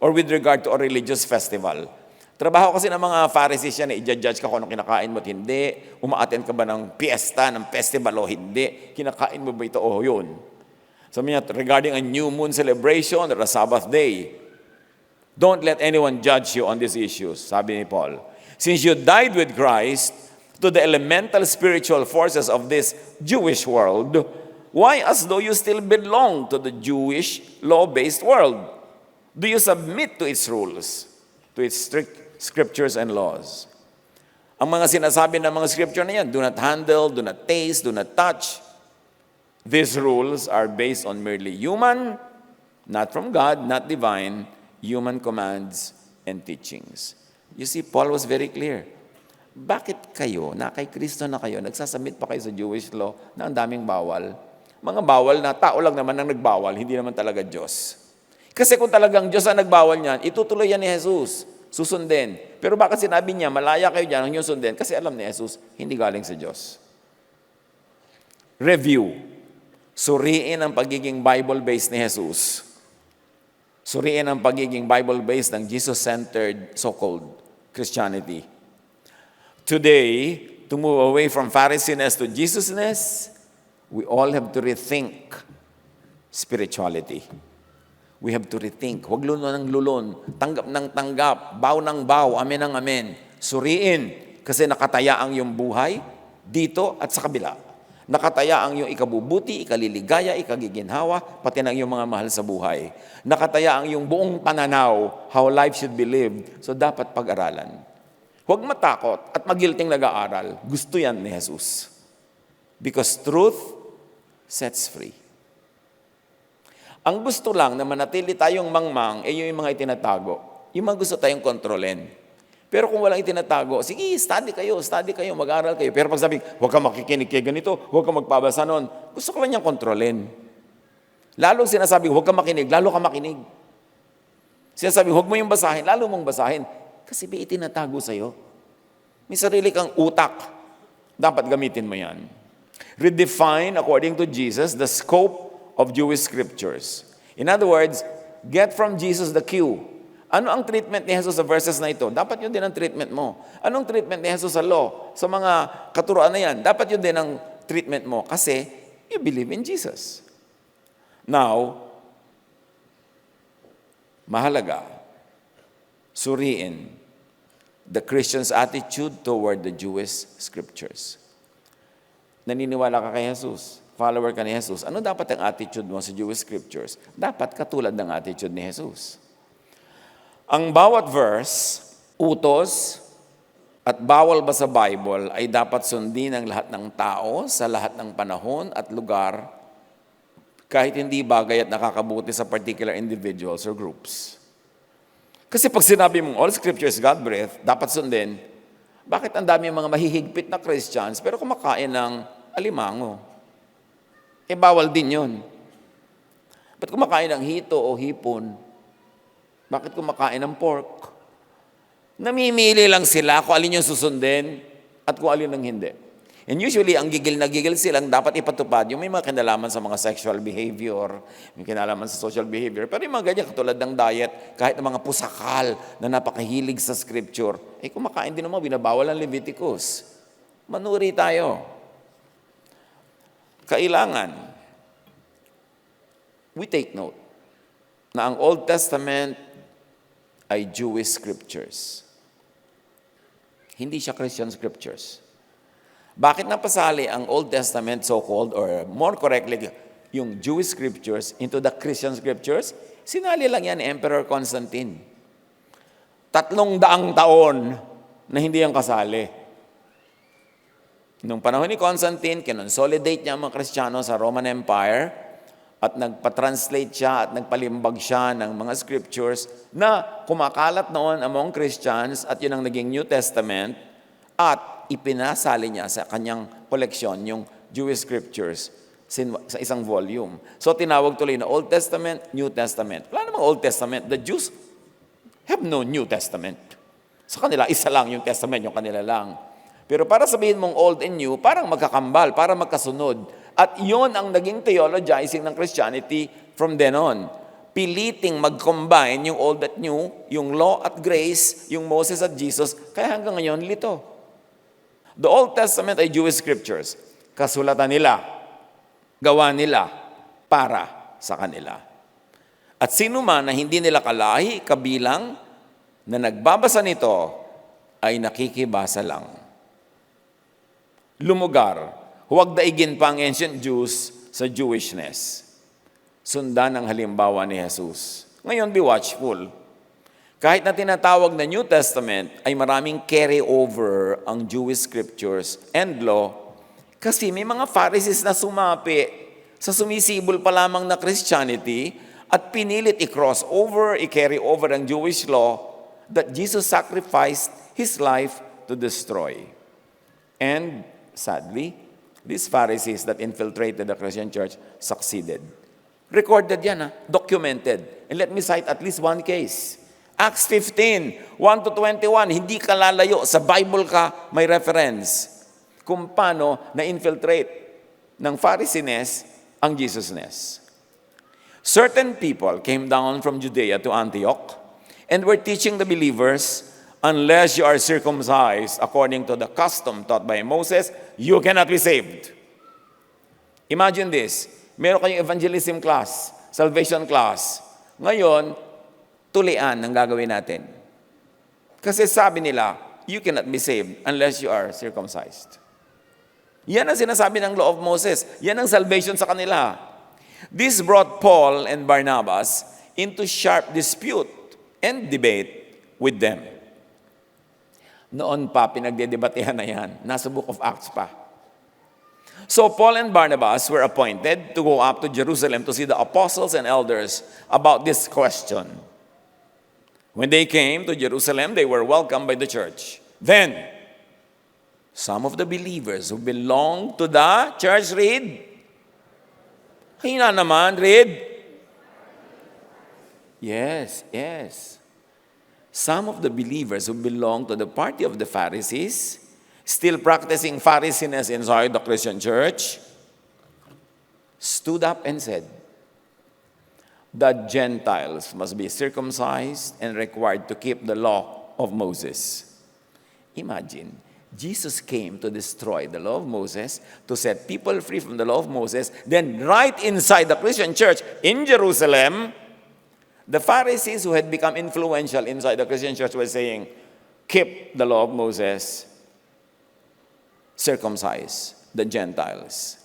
[SPEAKER 1] or with regard to a religious festival. Trabaho kasi ng mga Pharisees yan, i-judge ka kung anong kinakain mo at hindi, umaattend ka ba ng piyesta, ng festival o hindi, kinakain mo ba ito o yun. Sabi niya, regarding a new moon celebration or a Sabbath day, don't let anyone judge you on these issues, sabi ni Paul. Since you died with Christ to the elemental spiritual forces of this Jewish world, why as though you still belong to the Jewish law-based world? Do you submit to its rules, to its strict scriptures and laws? Ang mga sinasabi ng mga scripture na yan, do not handle, do not taste, do not touch. These rules are based on merely human, not from God, not divine, human commands and teachings. You see, Paul was very clear. Bakit kayo, na kay Kristo na kayo, nagsasubmit pa kayo sa Jewish law na ang daming bawal? Mga bawal na tao lang naman ang nagbawal, hindi naman talaga Diyos. Kasi kung talagang Diyos ang nagbawal niyan, itutuloy yan ni Jesus. Susundin. Pero bakit sinabi niya, malaya kayo dyan, ang inyong sundin? Kasi alam ni Jesus, hindi galing sa Diyos. Review. Suriin ang pagiging Bible-based ni Jesus. Suriin ang pagiging Bible-based ng Jesus-centered so-called Christianity. Today, to move away from Pharisees to Jesusness, we all have to rethink spirituality. We have to rethink. Huwag lulon ng lulon. Tanggap ng tanggap. Baw ng baw. Amen ng amen. Suriin. Kasi nakataya ang iyong buhay dito at sa kabila. Nakataya ang iyong ikabubuti, ikaliligaya, ikagiginhawa, pati ng iyong mga mahal sa buhay. Nakataya ang iyong buong pananaw, how life should be lived. So dapat pag-aralan. Huwag matakot at magilting nag-aaral. Gusto yan ni Jesus. Because truth sets free. Ang gusto lang na manatili tayong mangmang ay yung mga itinatago. Yung mga gusto tayong kontrolin. Pero kung walang itinatago, sige, study kayo, mag-aral kayo. Pero pag sabi, huwag kang makikinig kay ganito, huwag kang magpabasa nun, gusto ko lang niyang kontrolin. Lalong sinasabi, huwag kang makinig, lalo kang makinig. Sinasabi, huwag mo yung basahin, lalo mong basahin. Kasi may itinatago sa'yo. May sarili kang utak. Dapat gamitin mo yan. Redefine, according to Jesus, the scope of Jewish scriptures. In other words, get from Jesus the cue. Ano ang treatment ni Jesus sa verses na ito? Dapat yun din ang treatment mo. Anong treatment ni Jesus sa law? Sa mga katuruan na yan, dapat yun din ang treatment mo kasi you believe in Jesus. Now, mahalaga, suriin the Christian's attitude toward the Jewish scriptures. Naniniwala ka kay Jesus, follower ka ni Jesus, ano dapat ang attitude mo sa Jewish scriptures? Dapat katulad ng attitude ni Jesus. Ang bawat verse, utos, at bawal ba sa Bible ay dapat sundin ng lahat ng tao sa lahat ng panahon at lugar kahit hindi bagay at nakakabuti sa particular individuals or groups. Kasi pag sinabi mong all scripture is God-breathed, dapat sundin, bakit ang dami mga mahihigpit na Christians pero kumakain ng alimango? Bawal din yun. Ba't kumakain ng hito o hipon? Bakit kumakain ng pork? Namimili lang sila kung alin yung susundin at kung alin ang hindi. And usually, ang gigil na gigil silang dapat ipatupad yung may mga kinalaman sa mga sexual behavior, may kinalaman sa social behavior. Pero yung mga ganyan, katulad ng diet, kahit ng mga pusakal na napakahilig sa scripture, kumakain din naman, binabawal ang Leviticus. Manuri tayo. Kailangan, we take note na ang Old Testament ay Jewish scriptures. Hindi siya Christian scriptures. Bakit napasali ang Old Testament, so-called, or more correctly, yung Jewish scriptures into the Christian scriptures? Sinali lang yan ni Emperor Constantine. 300 taon na hindi yan kasali. Nung panahon ni Constantine, kinonsolidate niya ang mga Kristiyano sa Roman Empire at nagpa-translate siya at nagpalimbag siya ng mga scriptures na kumakalat noon among Christians at yun ang naging New Testament at ipinasali niya sa kanyang koleksyon yung Jewish scriptures sa isang volume. So tinawag tuloy na Old Testament, New Testament. Wala namang Old Testament. The Jews have no New Testament. Sa kanila, isa lang yung Testament, yung kanila lang. Pero para sabihin mong Old and New, parang magkakambal, parang magkasunod. At yon ang naging theologizing ng Christianity from then on. Piliting mag-combine yung Old at New, yung Law at Grace, yung Moses at Jesus, kaya hanggang ngayon lito. The Old Testament ay Jewish scriptures. Kasulatan nila, gawa nila, para sa kanila. At sino man na hindi nila kalahi, kabilang, na nagbabasa nito, ay nakikibasa lang. Lumugar, huwag daigin pa ang ancient Jews sa Jewishness. Sundan ang halimbawa ni Jesus. Ngayon, be watchful. Kahit na tinatawag na New Testament, ay maraming carry over ang Jewish scriptures and law kasi may mga Pharisees na sumapi sa sumisibol pa lamang na Christianity at pinilit i-cross over, i-carry over ang Jewish law that Jesus sacrificed His life to destroy. And sadly, these Pharisees that infiltrated the Christian church succeeded. Recorded yan, documented. And let me cite at least one case. Acts 15, 1-21, hindi ka lalayo. Sa Bible ka, may reference kung paano na-infiltrate ng Pharisees ang Jesusness. Certain people came down from Judea to Antioch and were teaching the believers, unless you are circumcised according to the custom taught by Moses, you cannot be saved. Imagine this, meron kayong evangelism class, salvation class. Ngayon, tulian ang gagawin natin. Kasi sabi nila, you cannot be saved unless you are circumcised. Yan ang sinasabi ng law of Moses. Yan ang salvation sa kanila. This brought Paul and Barnabas into sharp dispute and debate with them. Noon pa, pinagdedebatehan na yan. Nasa Book of Acts pa. So Paul and Barnabas were appointed to go up to Jerusalem to see the apostles and elders about this question. When they came to Jerusalem, they were welcomed by the church. Then, some of the believers who belonged to the church, read. Hina naman, read. Yes. Some of the believers who belonged to the party of the Pharisees, still practicing Pharisees inside the Christian church, stood up and said, the Gentiles must be circumcised and required to keep the law of Moses. Imagine, Jesus came to destroy the law of Moses, to set people free from the law of Moses. Then right inside the Christian church in Jerusalem, the Pharisees who had become influential inside the Christian church were saying, keep the law of Moses, circumcise the Gentiles.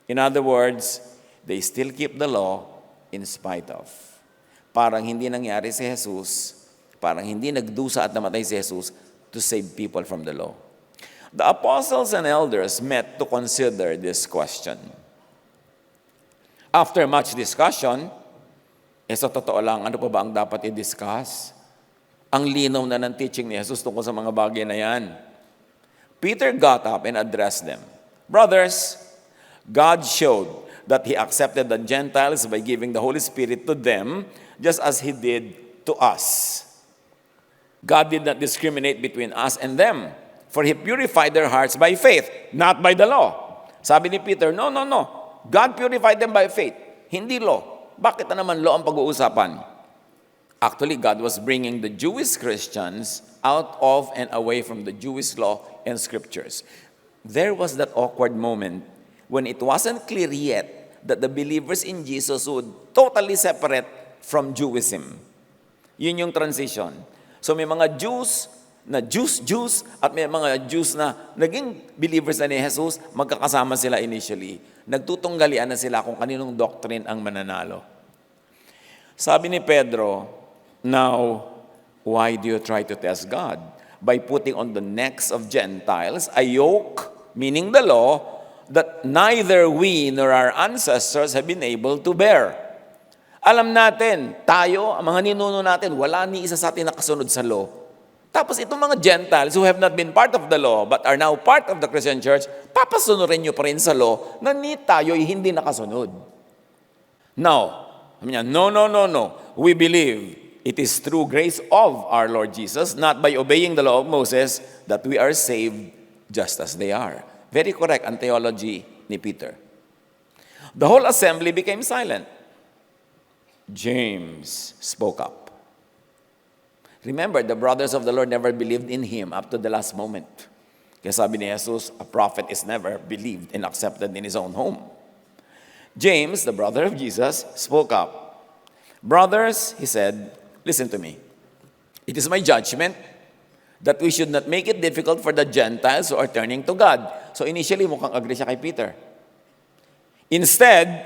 [SPEAKER 1] In other words, they still keep the law in spite of. Parang hindi nangyari si Jesus, parang hindi nagdusa at namatay si Jesus to save people from the law. The apostles and elders met to consider this question. After much discussion, sa totoo lang, ano pa ba ang dapat i-discuss? Ang linaw na ng teaching ni Jesus tungkol sa mga bagay na yan. Peter got up and addressed them. Brothers, God showed that He accepted the Gentiles by giving the Holy Spirit to them, just as He did to us. God did not discriminate between us and them, for He purified their hearts by faith, not by the law. Sabi ni Peter, no. God purified them by faith, hindi law. Bakit na naman law ang pag-uusapan? Actually, God was bringing the Jewish Christians out of and away from the Jewish law and scriptures. There was that awkward moment when it wasn't clear yet that the believers in Jesus would totally separate from Jewism. Yun yung transition. So may mga Jews na Jews, at may mga Jews na naging believers na ni Jesus, magkakasama sila initially. Nagtutunggalian na sila kung kaninong doctrine ang mananalo. Sabi ni Pedro, now, why do you try to test God? By putting on the necks of Gentiles a yoke, meaning the law, that neither we nor our ancestors have been able to bear. Alam natin, tayo, ang mga ninuno natin, wala ni isa sa atin nakasunod sa law. Tapos itong mga Gentiles who have not been part of the law but are now part of the Christian church, papasunurin nyo pa rin sa law na ni tayo'y hindi nakasunod. Now, no. We believe it is through grace of our Lord Jesus, not by obeying the law of Moses, that we are saved just as they are. Very correct ang theology ni Peter. The whole assembly became silent. James spoke up. Remember, the brothers of the Lord never believed in Him up to the last moment. Kaya sabi ni Jesus, a prophet is never believed and accepted in his own home. James, the brother of Jesus, spoke up. Brothers, he said, listen to me. It is my judgment that we should not make it difficult for the Gentiles who are turning to God. So initially, mukhang agree siya kay Peter. Instead,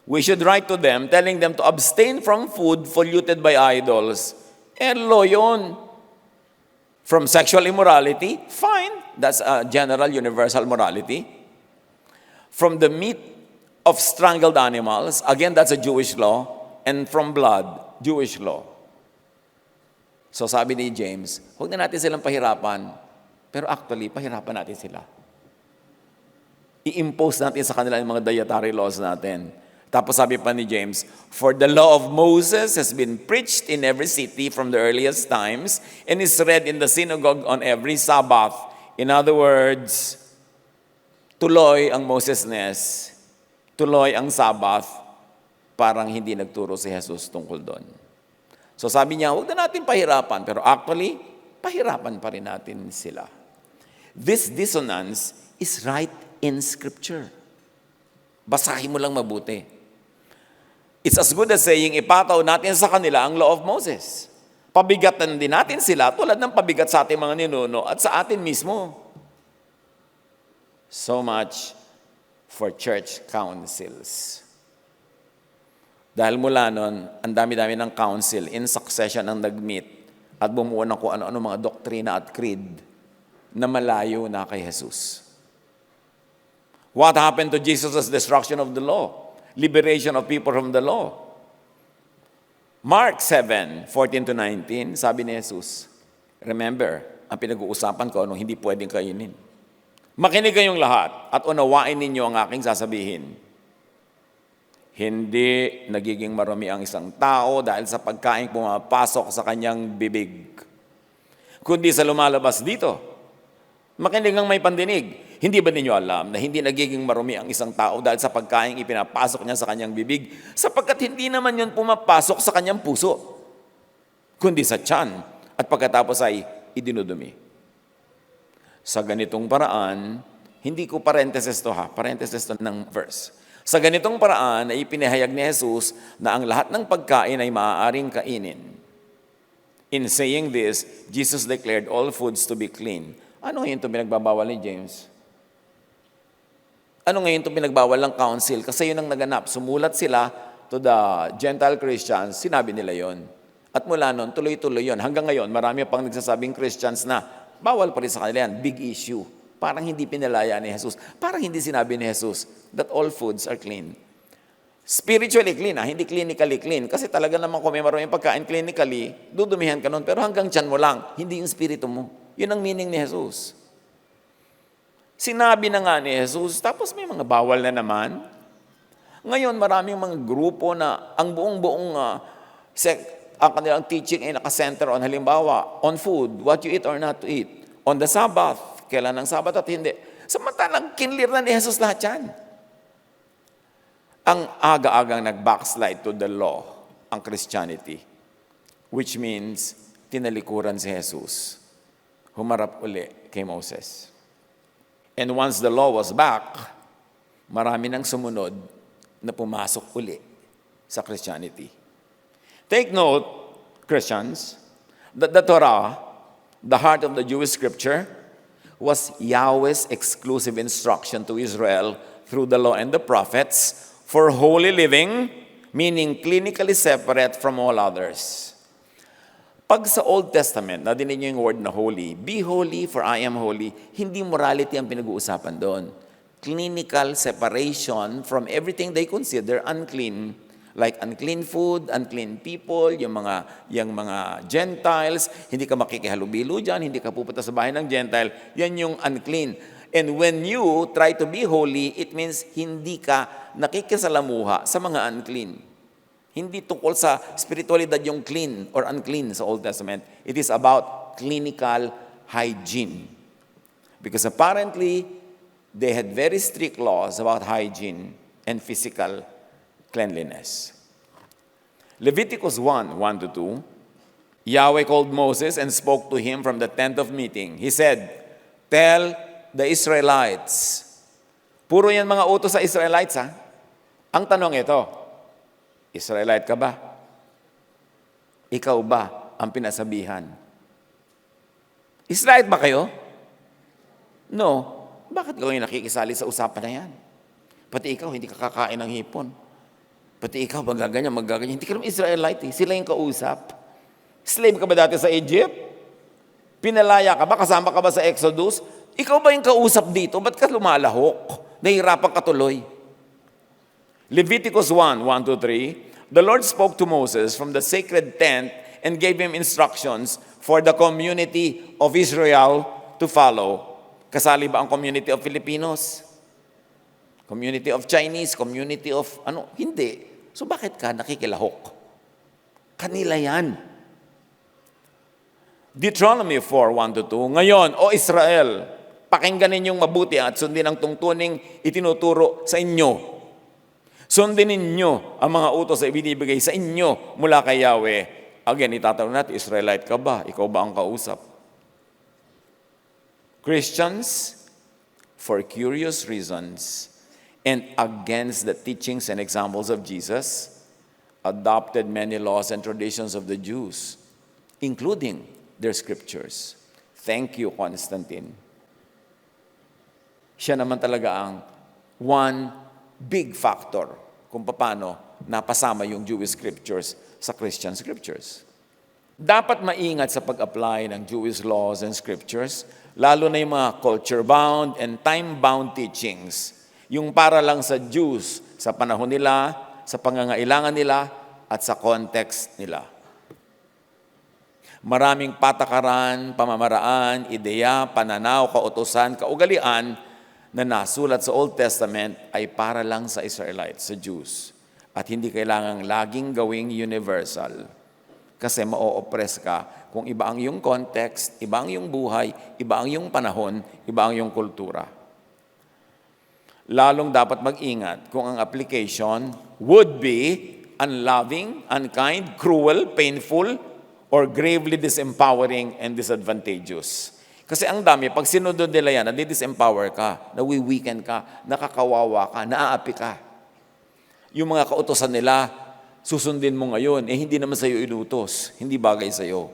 [SPEAKER 1] we should write to them, telling them to abstain from food polluted by idols. Law yun. From sexual immorality, fine. That's a general, universal morality. From the meat of strangled animals, again, that's a Jewish law. And from blood, Jewish law. So sabi ni James, huwag na natin silang pahirapan. Pero actually, pahirapan natin sila. I-impose natin sa kanila yung mga dietary laws natin. Tapos sabi pa ni James, for the law of Moses has been preached in every city from the earliest times and is read in the synagogue on every Sabbath. In other words, tuloy ang Mosesness, tuloy ang Sabbath, parang hindi nagturo si Jesus tungkol doon. So sabi niya, huwag na natin pahirapan. Pero actually, pahirapan pa rin natin sila. This dissonance is right in Scripture. Basahin mo lang mabuti. It's as good as saying, ipataw natin sa kanila ang law of Moses. Pabigatan din natin sila tulad ng pabigat sa ating mga ninuno at sa atin mismo. So much for church councils. Dahil mula nun, ang dami-dami ng council, in succession ang nag-meet at bumuo ng kung ano-ano mga doktrina at creed na malayo na kay Jesus. What happened to Jesus' destruction of the law? Liberation of people from the law. Mark 7:14-19, sabi ni Jesus, remember, ang pinag-uusapan ko, anong hindi pwedeng kainin. Makinig kayong lahat at unawain ninyo ang aking sasabihin. Hindi nagiging marumi ang isang tao dahil sa pagkain pumapasok sa kanyang bibig, kundi sa lumalabas dito. Makinig ng may pandinig. Hindi ba ninyo alam na hindi nagiging marumi ang isang tao dahil sa pagkain ipinapasok niya sa kanyang bibig, sapagkat hindi naman yun pumapasok sa kanyang puso, kundi sa tiyan, at pagkatapos ay idinudumi. Sa ganitong paraan, hindi ko parenthesis to ng verse. Sa ganitong paraan ay ipinahayag ni Jesus na ang lahat ng pagkain ay maaaring kainin. In saying this, Jesus declared all foods to be clean. Ano ngayon itong pinagbabawal ni James? Ano ngayon itong pinagbawal ng council? Kasi yun ang naganap. Sumulat sila to the Gentile Christians, sinabi nila yon. At mula noon, tuloy-tuloy yon. Hanggang ngayon, marami pang nagsasabing Christians na bawal pa rin sa kanila yan. Big issue. Parang hindi pinalaya ni Jesus. Parang hindi sinabi ni Jesus that all foods are clean. Spiritually clean, hindi clinically clean. Kasi talaga naman kung may maraming pagkain clinically, dudumihan ka nun. Pero hanggang tiyan mo lang, hindi yung spirito mo. Yun ang meaning ni Jesus. Sinabi na nga ni Jesus, tapos may mga bawal na naman. Ngayon, maraming mga grupo na ang buong ang kanilang teaching ay nakasenter on, halimbawa, on food, what you eat or not to eat. On the Sabbath, kailan ang Sabbath at hindi. Samantalang kinlir na ni Jesus lahat yan. Ang aga-agang nag-backslide to the law, ang Christianity, which means tinalikuran si Jesus. Humarap uli kay Moses. And once the law was back, marami nang sumunod na pumasok uli sa Christianity. Take note, Christians, that the Torah, the heart of the Jewish scripture, was Yahweh's exclusive instruction to Israel through the law and the prophets for holy living, meaning clinically separate from all others. Pag sa Old Testament, nadinig niyo yung word na holy, be holy for I am holy, hindi morality ang pinag-uusapan doon. Clinical separation from everything they consider unclean, like unclean food, unclean people, yung mga Gentiles, hindi ka makikihalubilo dyan, hindi ka pupunta sa bahay ng Gentile, yan yung unclean. And when you try to be holy, it means hindi ka nakikisalamuha sa mga unclean. Hindi tungkol sa spiritualidad yung clean or unclean sa Old Testament. It is about clinical hygiene. Because apparently, they had very strict laws about hygiene and physical cleanliness. Leviticus 1:1-2, Yahweh called Moses and spoke to him from the tent of meeting. He said, tell the Israelites. Puro yan mga utos sa Israelites, ha? Ang tanong ito, Israelite ka ba? Ikaw ba ang pinasabihan? Israelite ba kayo? No. Bakit kayo nakikisali sa usapan na yan? Pati ikaw, hindi ka kakain ng hipon. Pati ikaw, magaganyan. Hindi ka naman Israelite. Sila yung kausap. Slave ka ba dati sa Egypt? Pinalaya ka ba? Kasama ka ba sa Exodus? Ikaw ba yung kausap dito? Ba't ka lumalahok? Nahihirapan ka tuloy. Leviticus 1:1-3, the Lord spoke to Moses from the sacred tent and gave him instructions for the community of Israel to follow. Kasali ba ang community of Filipinos? Community of Chinese? Community of Hindi. So bakit ka nakikilahok? Kanila yan. Deuteronomy 4:1-2, ngayon, O Israel, pakinggan ninyong mabuti at sundin ang tungtuning itinuturo sa inyo. Sundin ninyo ang mga utos na ibinibigay sa inyo mula kay Yahweh. Again, itatanong natin, Israelite ka ba? Ikaw ba ang kausap? Christians, for curious reasons and against the teachings and examples of Jesus, adopted many laws and traditions of the Jews, including their scriptures. Thank you, Constantine. Siya naman talaga ang one big factor kung paano napasama yung Jewish scriptures sa Christian scriptures. Dapat maingat sa pag-apply ng Jewish laws and scriptures, lalo na yung mga culture-bound and time-bound teachings, yung para lang sa Jews, sa panahon nila, sa pangangailangan nila, at sa context nila. Maraming patakaran, pamamaraan, ideya, pananaw, kautusan, kaugalian na nasulat sa Old Testament ay para lang sa Israelites, sa Jews. At hindi kailangang laging gawing universal. Kasi ma-oppress ka kung iba ang iyong context, iba ang iyong buhay, iba ang iyong panahon, iba ang iyong kultura. Lalong dapat mag-ingat kung ang application would be unloving, unkind, cruel, painful, or gravely disempowering and disadvantageous. Kasi ang dami, pag sinunod nila yan, nadi-disempower ka, nawi-weaken ka, nakakawawa ka, naaapi ka. Yung mga kautosan nila, susundin mo ngayon, hindi naman sa'yo inutos, hindi bagay sa'yo.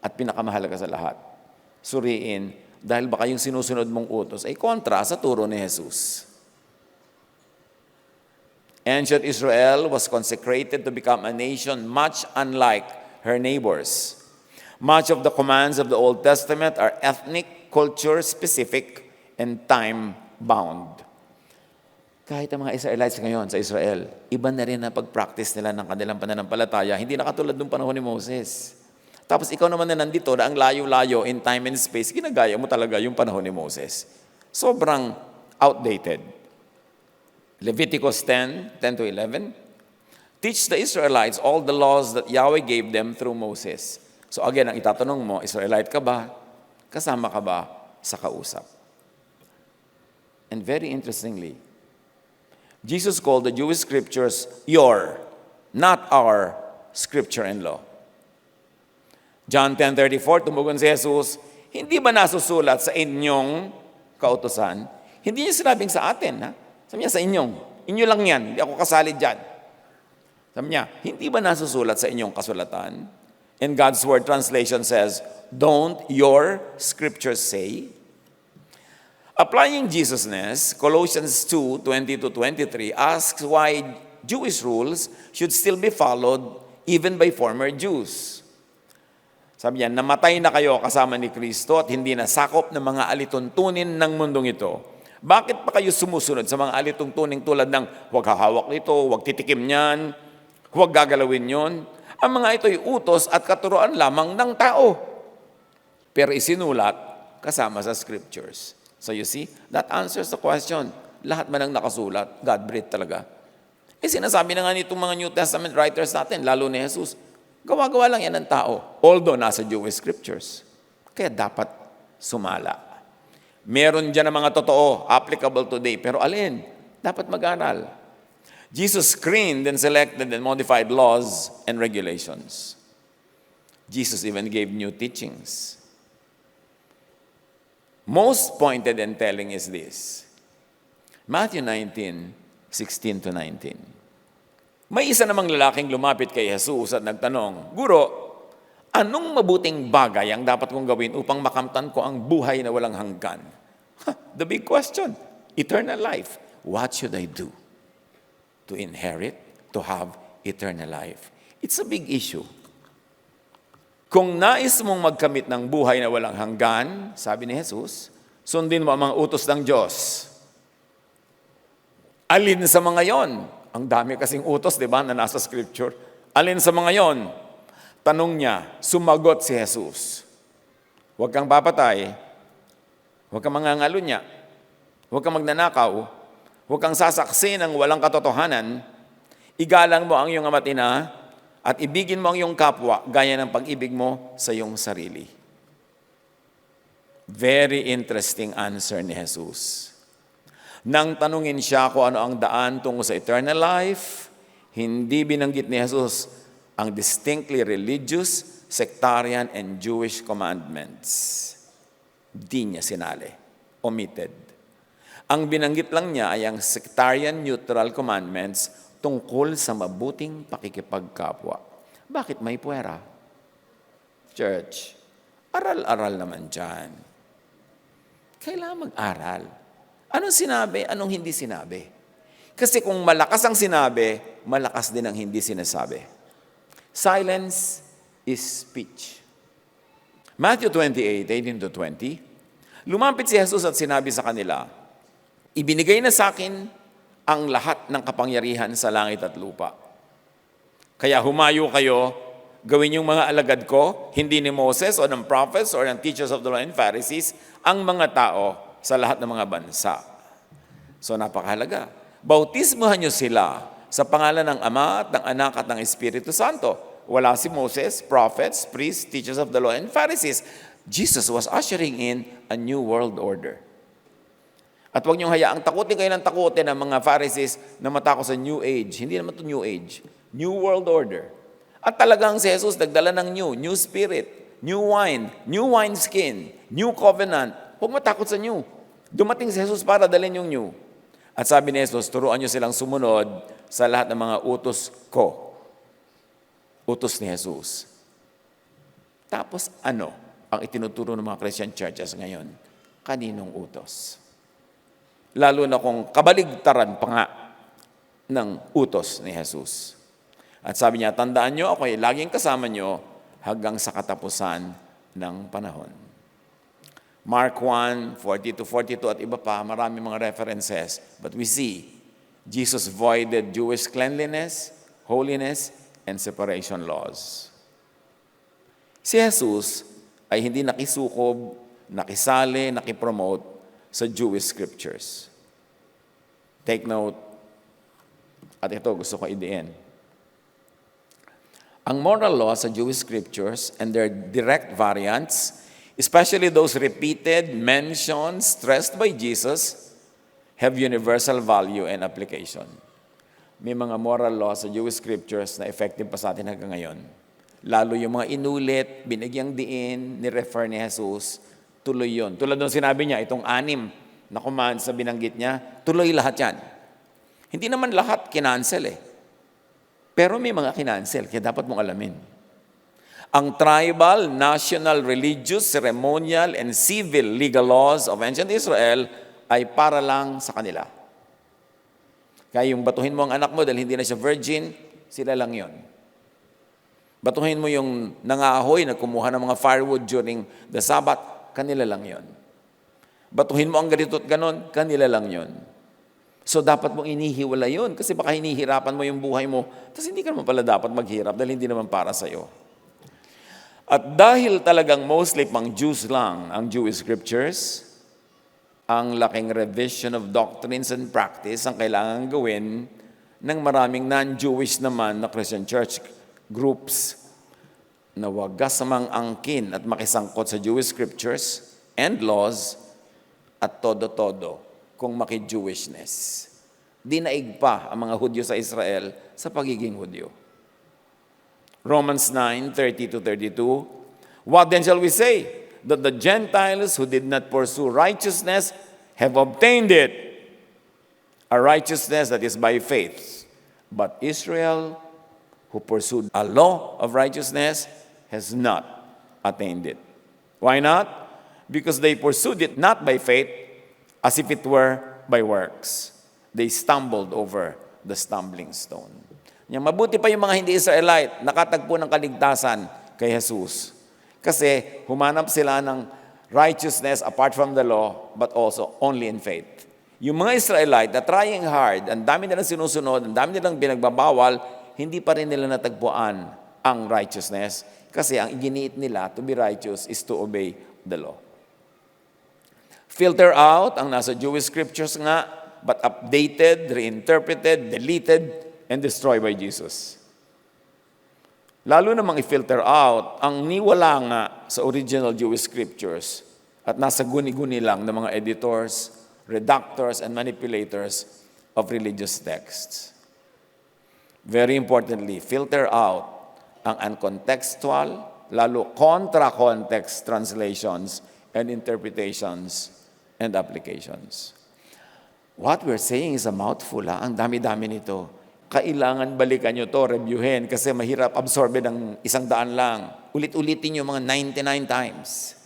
[SPEAKER 1] At pinakamahalaga sa lahat, suriin, dahil baka yung sinusunod mong utos ay kontra sa turo ni Jesus. Ancient Israel was consecrated to become a nation much unlike her neighbors. Much of the commands of the Old Testament are ethnic, culture-specific, and time-bound. Kahit ang mga Israelites ngayon sa Israel, iba na rin na pag-practice nila ng kanilang pananampalataya, hindi na katulad ng panahon ni Moses. Tapos ikaw naman na nandito na ang layo-layo in time and space, ginagaya mo talaga yung panahon ni Moses. Sobrang outdated. Leviticus 10:10-11, teach the Israelites all the laws that Yahweh gave them through Moses. So again, ang itatanong mo, Israelite ka ba? Kasama ka ba sa kausap? And very interestingly, Jesus called the Jewish scriptures your, not our, scripture and law. John 10:34, tumugon si Jesus, hindi ba nasusulat sa inyong kautusan? Hindi niya sinabing sa atin, ha? Sabi niya sa inyong. Inyo lang yan, hindi ako kasali dyan. Sabi niya, hindi ba nasusulat sa inyong kasulatan? And God's Word translation says, don't your scriptures say? Applying Jesusness, Colossians 2:20-23 asks why Jewish rules should still be followed even by former Jews. Sabi niya, namatay na kayo kasama ni Kristo at hindi na sakop ng mga alituntunin ng mundong ito. Bakit pa kayo sumusunod sa mga alituntuning tulad ng huwag hahawak nito, huwag titikim niyan, huwag gagalawin yon? Ang mga ito'y utos at katuruan lamang ng tao. Pero isinulat kasama sa scriptures. So you see, that answers the question. Lahat man ang nakasulat, God-breathed talaga. Sinasabi na nga nitong mga New Testament writers natin, lalo ni Jesus, gawa-gawa lang yan ng tao, although nasa Jewish scriptures. Kaya dapat sumala. Meron dyan ang mga totoo, applicable today, pero alin? Dapat mag-aral. Jesus screened and selected and modified laws and regulations. Jesus even gave new teachings. Most pointed and telling is this. Matthew 19:16-19. May isa namang lalaking lumapit kay Jesus at nagtanong, Guro, anong mabuting bagay ang dapat kong gawin upang makamtan ko ang buhay na walang hanggan? The big question, eternal life. What should I do to inherit, to have eternal life? It's a big issue. Kung nais mong magkamit ng buhay na walang hanggan, sabi ni Jesus, sundin mo ang mga utos ng Diyos. Alin sa mga yon? Ang dami kasing utos, di ba, na nasa scripture. Alin sa mga yon? Tanong niya, sumagot si Jesus. Huwag kang papatay, huwag kang mangangalunya, huwag kang magnanakaw, huwag kang sasaksi ng walang katotohanan, igalang mo ang iyong ama at ina, at ibigin mo ang iyong kapwa gaya ng pag-ibig mo sa iyong sarili. Very interesting answer ni Jesus. Nang tanungin siya kung ano ang daan tungo sa eternal life, hindi binanggit ni Jesus ang distinctly religious, sectarian, and Jewish commandments. Di niya sinali. Omitted. Ang binanggit lang niya ay ang sectarian neutral commandments tungkol sa mabuting pakikipagkapwa. Bakit may puwera? Church, aral-aral naman dyan. Kailangan mag-aral. Anong sinabi, anong hindi sinabi? Kasi kung malakas ang sinabi, malakas din ang hindi sinasabi. Silence is speech. Matthew 28:18-20, lumapit si Jesus at sinabi sa kanila, ibinigay na sa akin ang lahat ng kapangyarihan sa langit at lupa. Kaya humayo kayo, gawin yung mga alagad ko, hindi ni Moses o ng prophets or ng teachers of the law and Pharisees, ang mga tao sa lahat ng mga bansa. So napakahalaga. Bautismuhan niyo sila sa pangalan ng Ama at ng Anak at ng Espiritu Santo. Wala si Moses, prophets, priests, teachers of the law, and Pharisees. Jesus was ushering in a new world order. At huwag niyong hayaang takutin kayo ng takutin ng mga Pharisees na matakot sa New Age. Hindi naman ito New Age. New World Order. At talagang si Jesus nagdala ng new spirit, new wine skin, new covenant. Huwag matakot sa new. Dumating si Jesus para dalhin yung new. At sabi ni Jesus, turuan niyo silang sumunod sa lahat ng mga utos ko. Utos ni Jesus. Tapos ano ang itinuturo ng mga Christian churches ngayon? Kaninong utos? Lalo na kung kabaligtaran pa nga ng utos ni Jesus. At sabi niya, tandaan niyo, ako ay laging kasama niyo hanggang sa katapusan ng panahon. Mark 1:40-42 at iba pa, marami mga references. But we see, Jesus voided Jewish cleanliness, holiness, and separation laws. Si Jesus ay hindi nakisukob, nakisali, nakipromote sa Jewish scriptures. Take note, at ito gusto ko idiin. Ang moral law sa Jewish scriptures and their direct variants, especially those repeated, mentioned, stressed by Jesus, have universal value and application. May mga moral law sa Jewish scriptures na effective pa sa atin hanggang ngayon. Lalo yung mga inulit, binigyang diin, ni-refer ni Jesus, tuloy yun. Tulad nung sinabi niya, itong 6 na commands na binanggit niya, tuloy lahat yan. Hindi naman lahat kinancel Pero may mga kinancel, kaya dapat mong alamin. Ang tribal, national, religious, ceremonial, and civil legal laws of ancient Israel ay para lang sa kanila. Kaya yung batuhin mo ang anak mo dahil hindi na siya virgin, sila lang yon. Batuhin mo yung nangahoy na kumuha ng mga firewood during the Sabbath, kanila lang yon. Batuhin mo ang ganito at ganon, kanila lang yon. So dapat mong inihiwala yun kasi baka hinihirapan mo yung buhay mo, tapos hindi ka naman pala dapat maghirap dahil hindi naman para sa'yo. At dahil talagang mostly pang Jews lang ang Jewish scriptures, ang laking revision of doctrines and practice ang kailangan gawin ng maraming non-Jewish naman na Christian church groups na wagas samang angkin at makisangkot sa Jewish scriptures and laws at todo-todo kung maki-Jewishness. Dinaig pa ang mga Hudyo sa Israel sa pagiging Hudyo. Romans 9:30-32, what then shall we say? That the Gentiles who did not pursue righteousness have obtained it, a righteousness that is by faith. But Israel, who pursued a law of righteousness, has not attained it. Why not? Because they pursued it not by faith, as if it were by works. They stumbled over the stumbling stone. Mabuti pa yung mga hindi Israelite, nakatagpo ng kaligtasan kay Jesus. Kasi humanap sila ng righteousness apart from the law, but also only in faith. Yung mga Israelite na trying hard, ang dami nilang sinusunod, ang dami nilang binagbabawal, hindi pa rin nila natagpuan ang righteousness kasi ang iginiit nila to be righteous is to obey the law. Filter out ang nasa Jewish scriptures nga, but updated, reinterpreted, deleted, and destroyed by Jesus. Lalo namang i-filter out ang niwala nga sa original Jewish scriptures at nasa guni-guni lang ng mga editors, redactors, and manipulators of religious texts. Very importantly, filter out ang uncontextual, lalo contra-context translations and interpretations and applications. What we're saying is a mouthful. Ang dami-dami nito. Kailangan balikan nyo to, reviewin, kasi mahirap absorbe ng 100 lang. Ulit-ulitin nyo mga 99 times.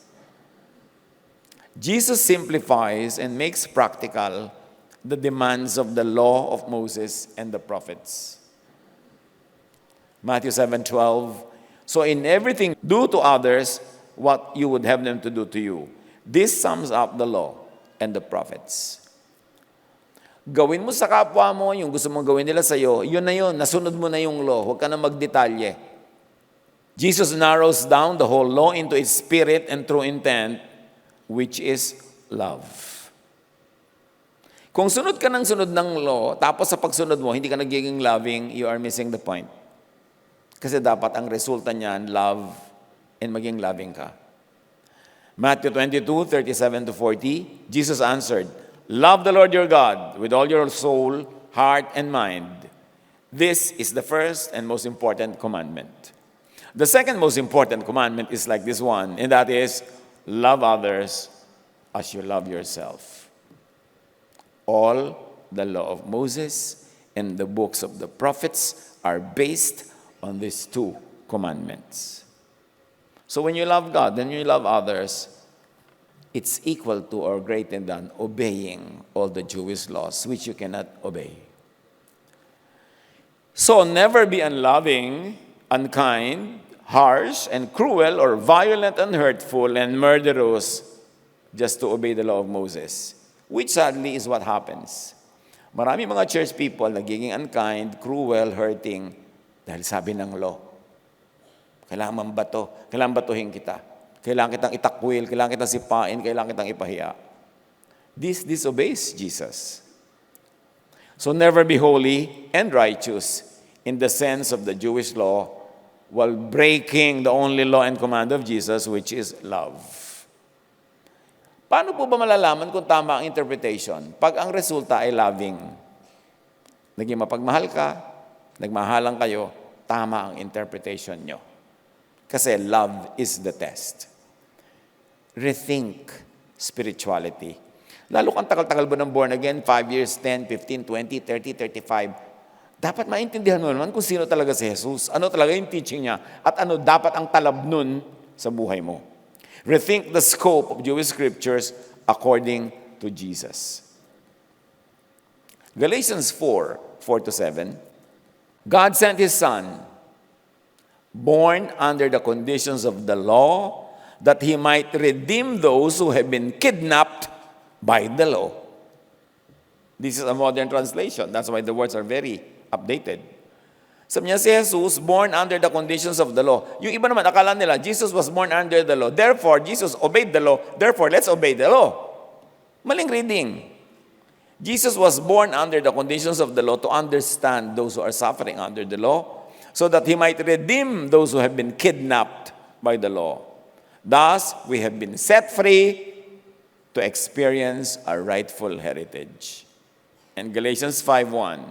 [SPEAKER 1] Jesus simplifies and makes practical the demands of the law of Moses and the prophets. Matthew 7:12, so in everything, do to others what you would have them to do to you. This sums up the law and the prophets. Gawin mo sa kapwa mo yung gusto mong gawin nila sa'yo, yun na yun, nasunod mo na yung law, huwag ka na magdetalye. Jesus narrows down the whole law into its spirit and true intent, which is love. Kung sunod ka ng sunod ng law, tapos sa pagsunod mo, hindi ka nagiging loving, you are missing the point. Kasi dapat ang resulta niyan, love, and maging loving ka. Matthew 22:37-40, Jesus answered, love the Lord your God with all your soul, heart, and mind. This is the first and most important commandment. The second most important commandment is like this one, and that is, love others as you love yourself. All the law of Moses and the books of the prophets are based on these two commandments. So when you love God, then you love others, it's equal to or greater than obeying all the Jewish laws, which you cannot obey. So never be unloving, unkind, harsh, and cruel, or violent and hurtful, and murderous, just to obey the law of Moses, which sadly is what happens. Marami mga church people nagiging unkind, cruel, hurting, dahil sabi ng law. Kailangan mambato, kailangan batuhin kita. Kailangan kitang itakwil, kailangan kitang sipain, kailangan kitang ipahiya. This disobeys Jesus. So never be holy and righteous in the sense of the Jewish law while breaking the only law and command of Jesus, which is love. Paano po ba malalaman kung tama ang interpretation? Pag ang resulta ay loving. Naging mapagmahal ka, nagmahalan kayo, tama ang interpretation nyo. Kasi love is the test. Rethink spirituality. Lalo kang tagal-tagal ba ng born again, 5 years, 10, 15, 20, 30, 35, dapat maintindihan mo naman kung sino talaga si Jesus, ano talaga yung teaching niya, at ano dapat ang talab nun sa buhay mo. Rethink the scope of Jewish scriptures according to Jesus. Galatians 4:4-7, God sent His Son, born under the conditions of the law, that He might redeem those who have been kidnapped by the law. This is a modern translation. That's why the words are very updated. Sabi niya, si Jesus, born under the conditions of the law. Yung iba naman, akala nila, Jesus was born under the law. Therefore, Jesus obeyed the law. Therefore, let's obey the law. Maling reading. Jesus was born under the conditions of the law to understand those who are suffering under the law, so that He might redeem those who have been kidnapped by the law. Thus, we have been set free to experience our rightful heritage. And Galatians 5:1,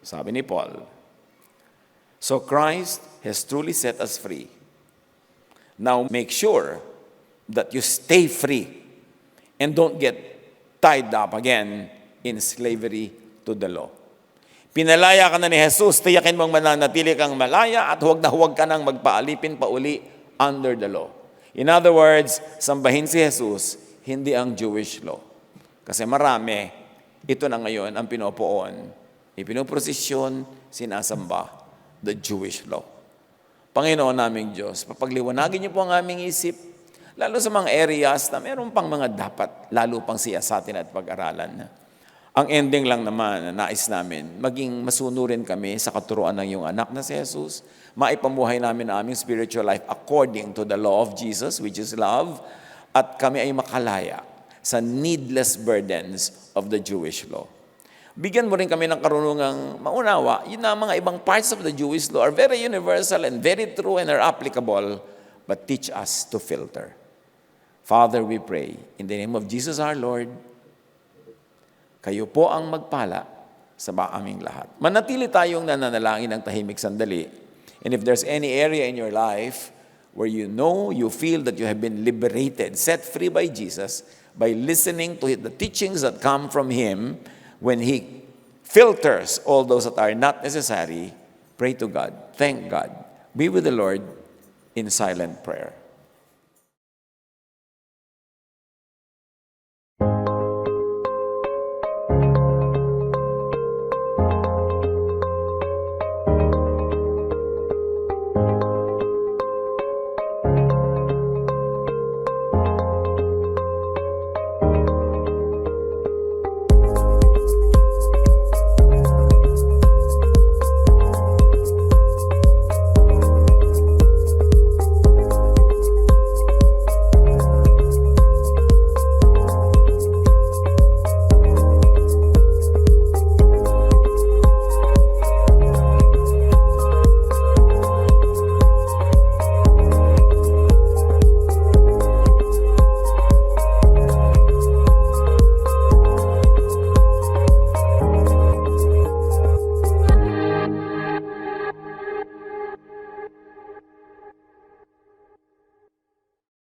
[SPEAKER 1] sabi ni Paul, so Christ has truly set us free. Now make sure that you stay free and don't get tied up again in slavery to the law. Pinalaya ka na ni Jesus, tiyakin mong mananatili kang malaya at huwag na huwag ka nang magpaalipin pa uli under the law. In other words, sambahin si Jesus, hindi ang Jewish law. Kasi marami, ito na ngayon ang pinopoon. Ipinoprosesyon, sinasamba, the Jewish law. Panginoon naming Diyos, papagliwanagin niyo po ang aming isip, lalo sa mga areas na meron pang mga dapat, lalo pang siyasatin at pag-aralan. Ang ending lang naman, nais namin, maging masunurin kami sa katuruan ng iyong anak na si Jesus, maipamuhay namin ang aming spiritual life according to the law of Jesus, which is love, at kami ay makalaya sa needless burdens of the Jewish law. Bigyan mo rin kami ng karunungang maunawa, yun na mga ibang parts of the Jewish law are very universal and very true and are applicable, but teach us to filter. Father, we pray, in the name of Jesus our Lord, kayo po ang magpala sa aming lahat. Manatili tayong nananalangin ng tahimik sandali. And if there's any area in your life where you know, you feel that you have been liberated, set free by Jesus, by listening to the teachings that come from Him, when He filters all those that are not necessary, pray to God, thank God, be with the Lord in silent prayer.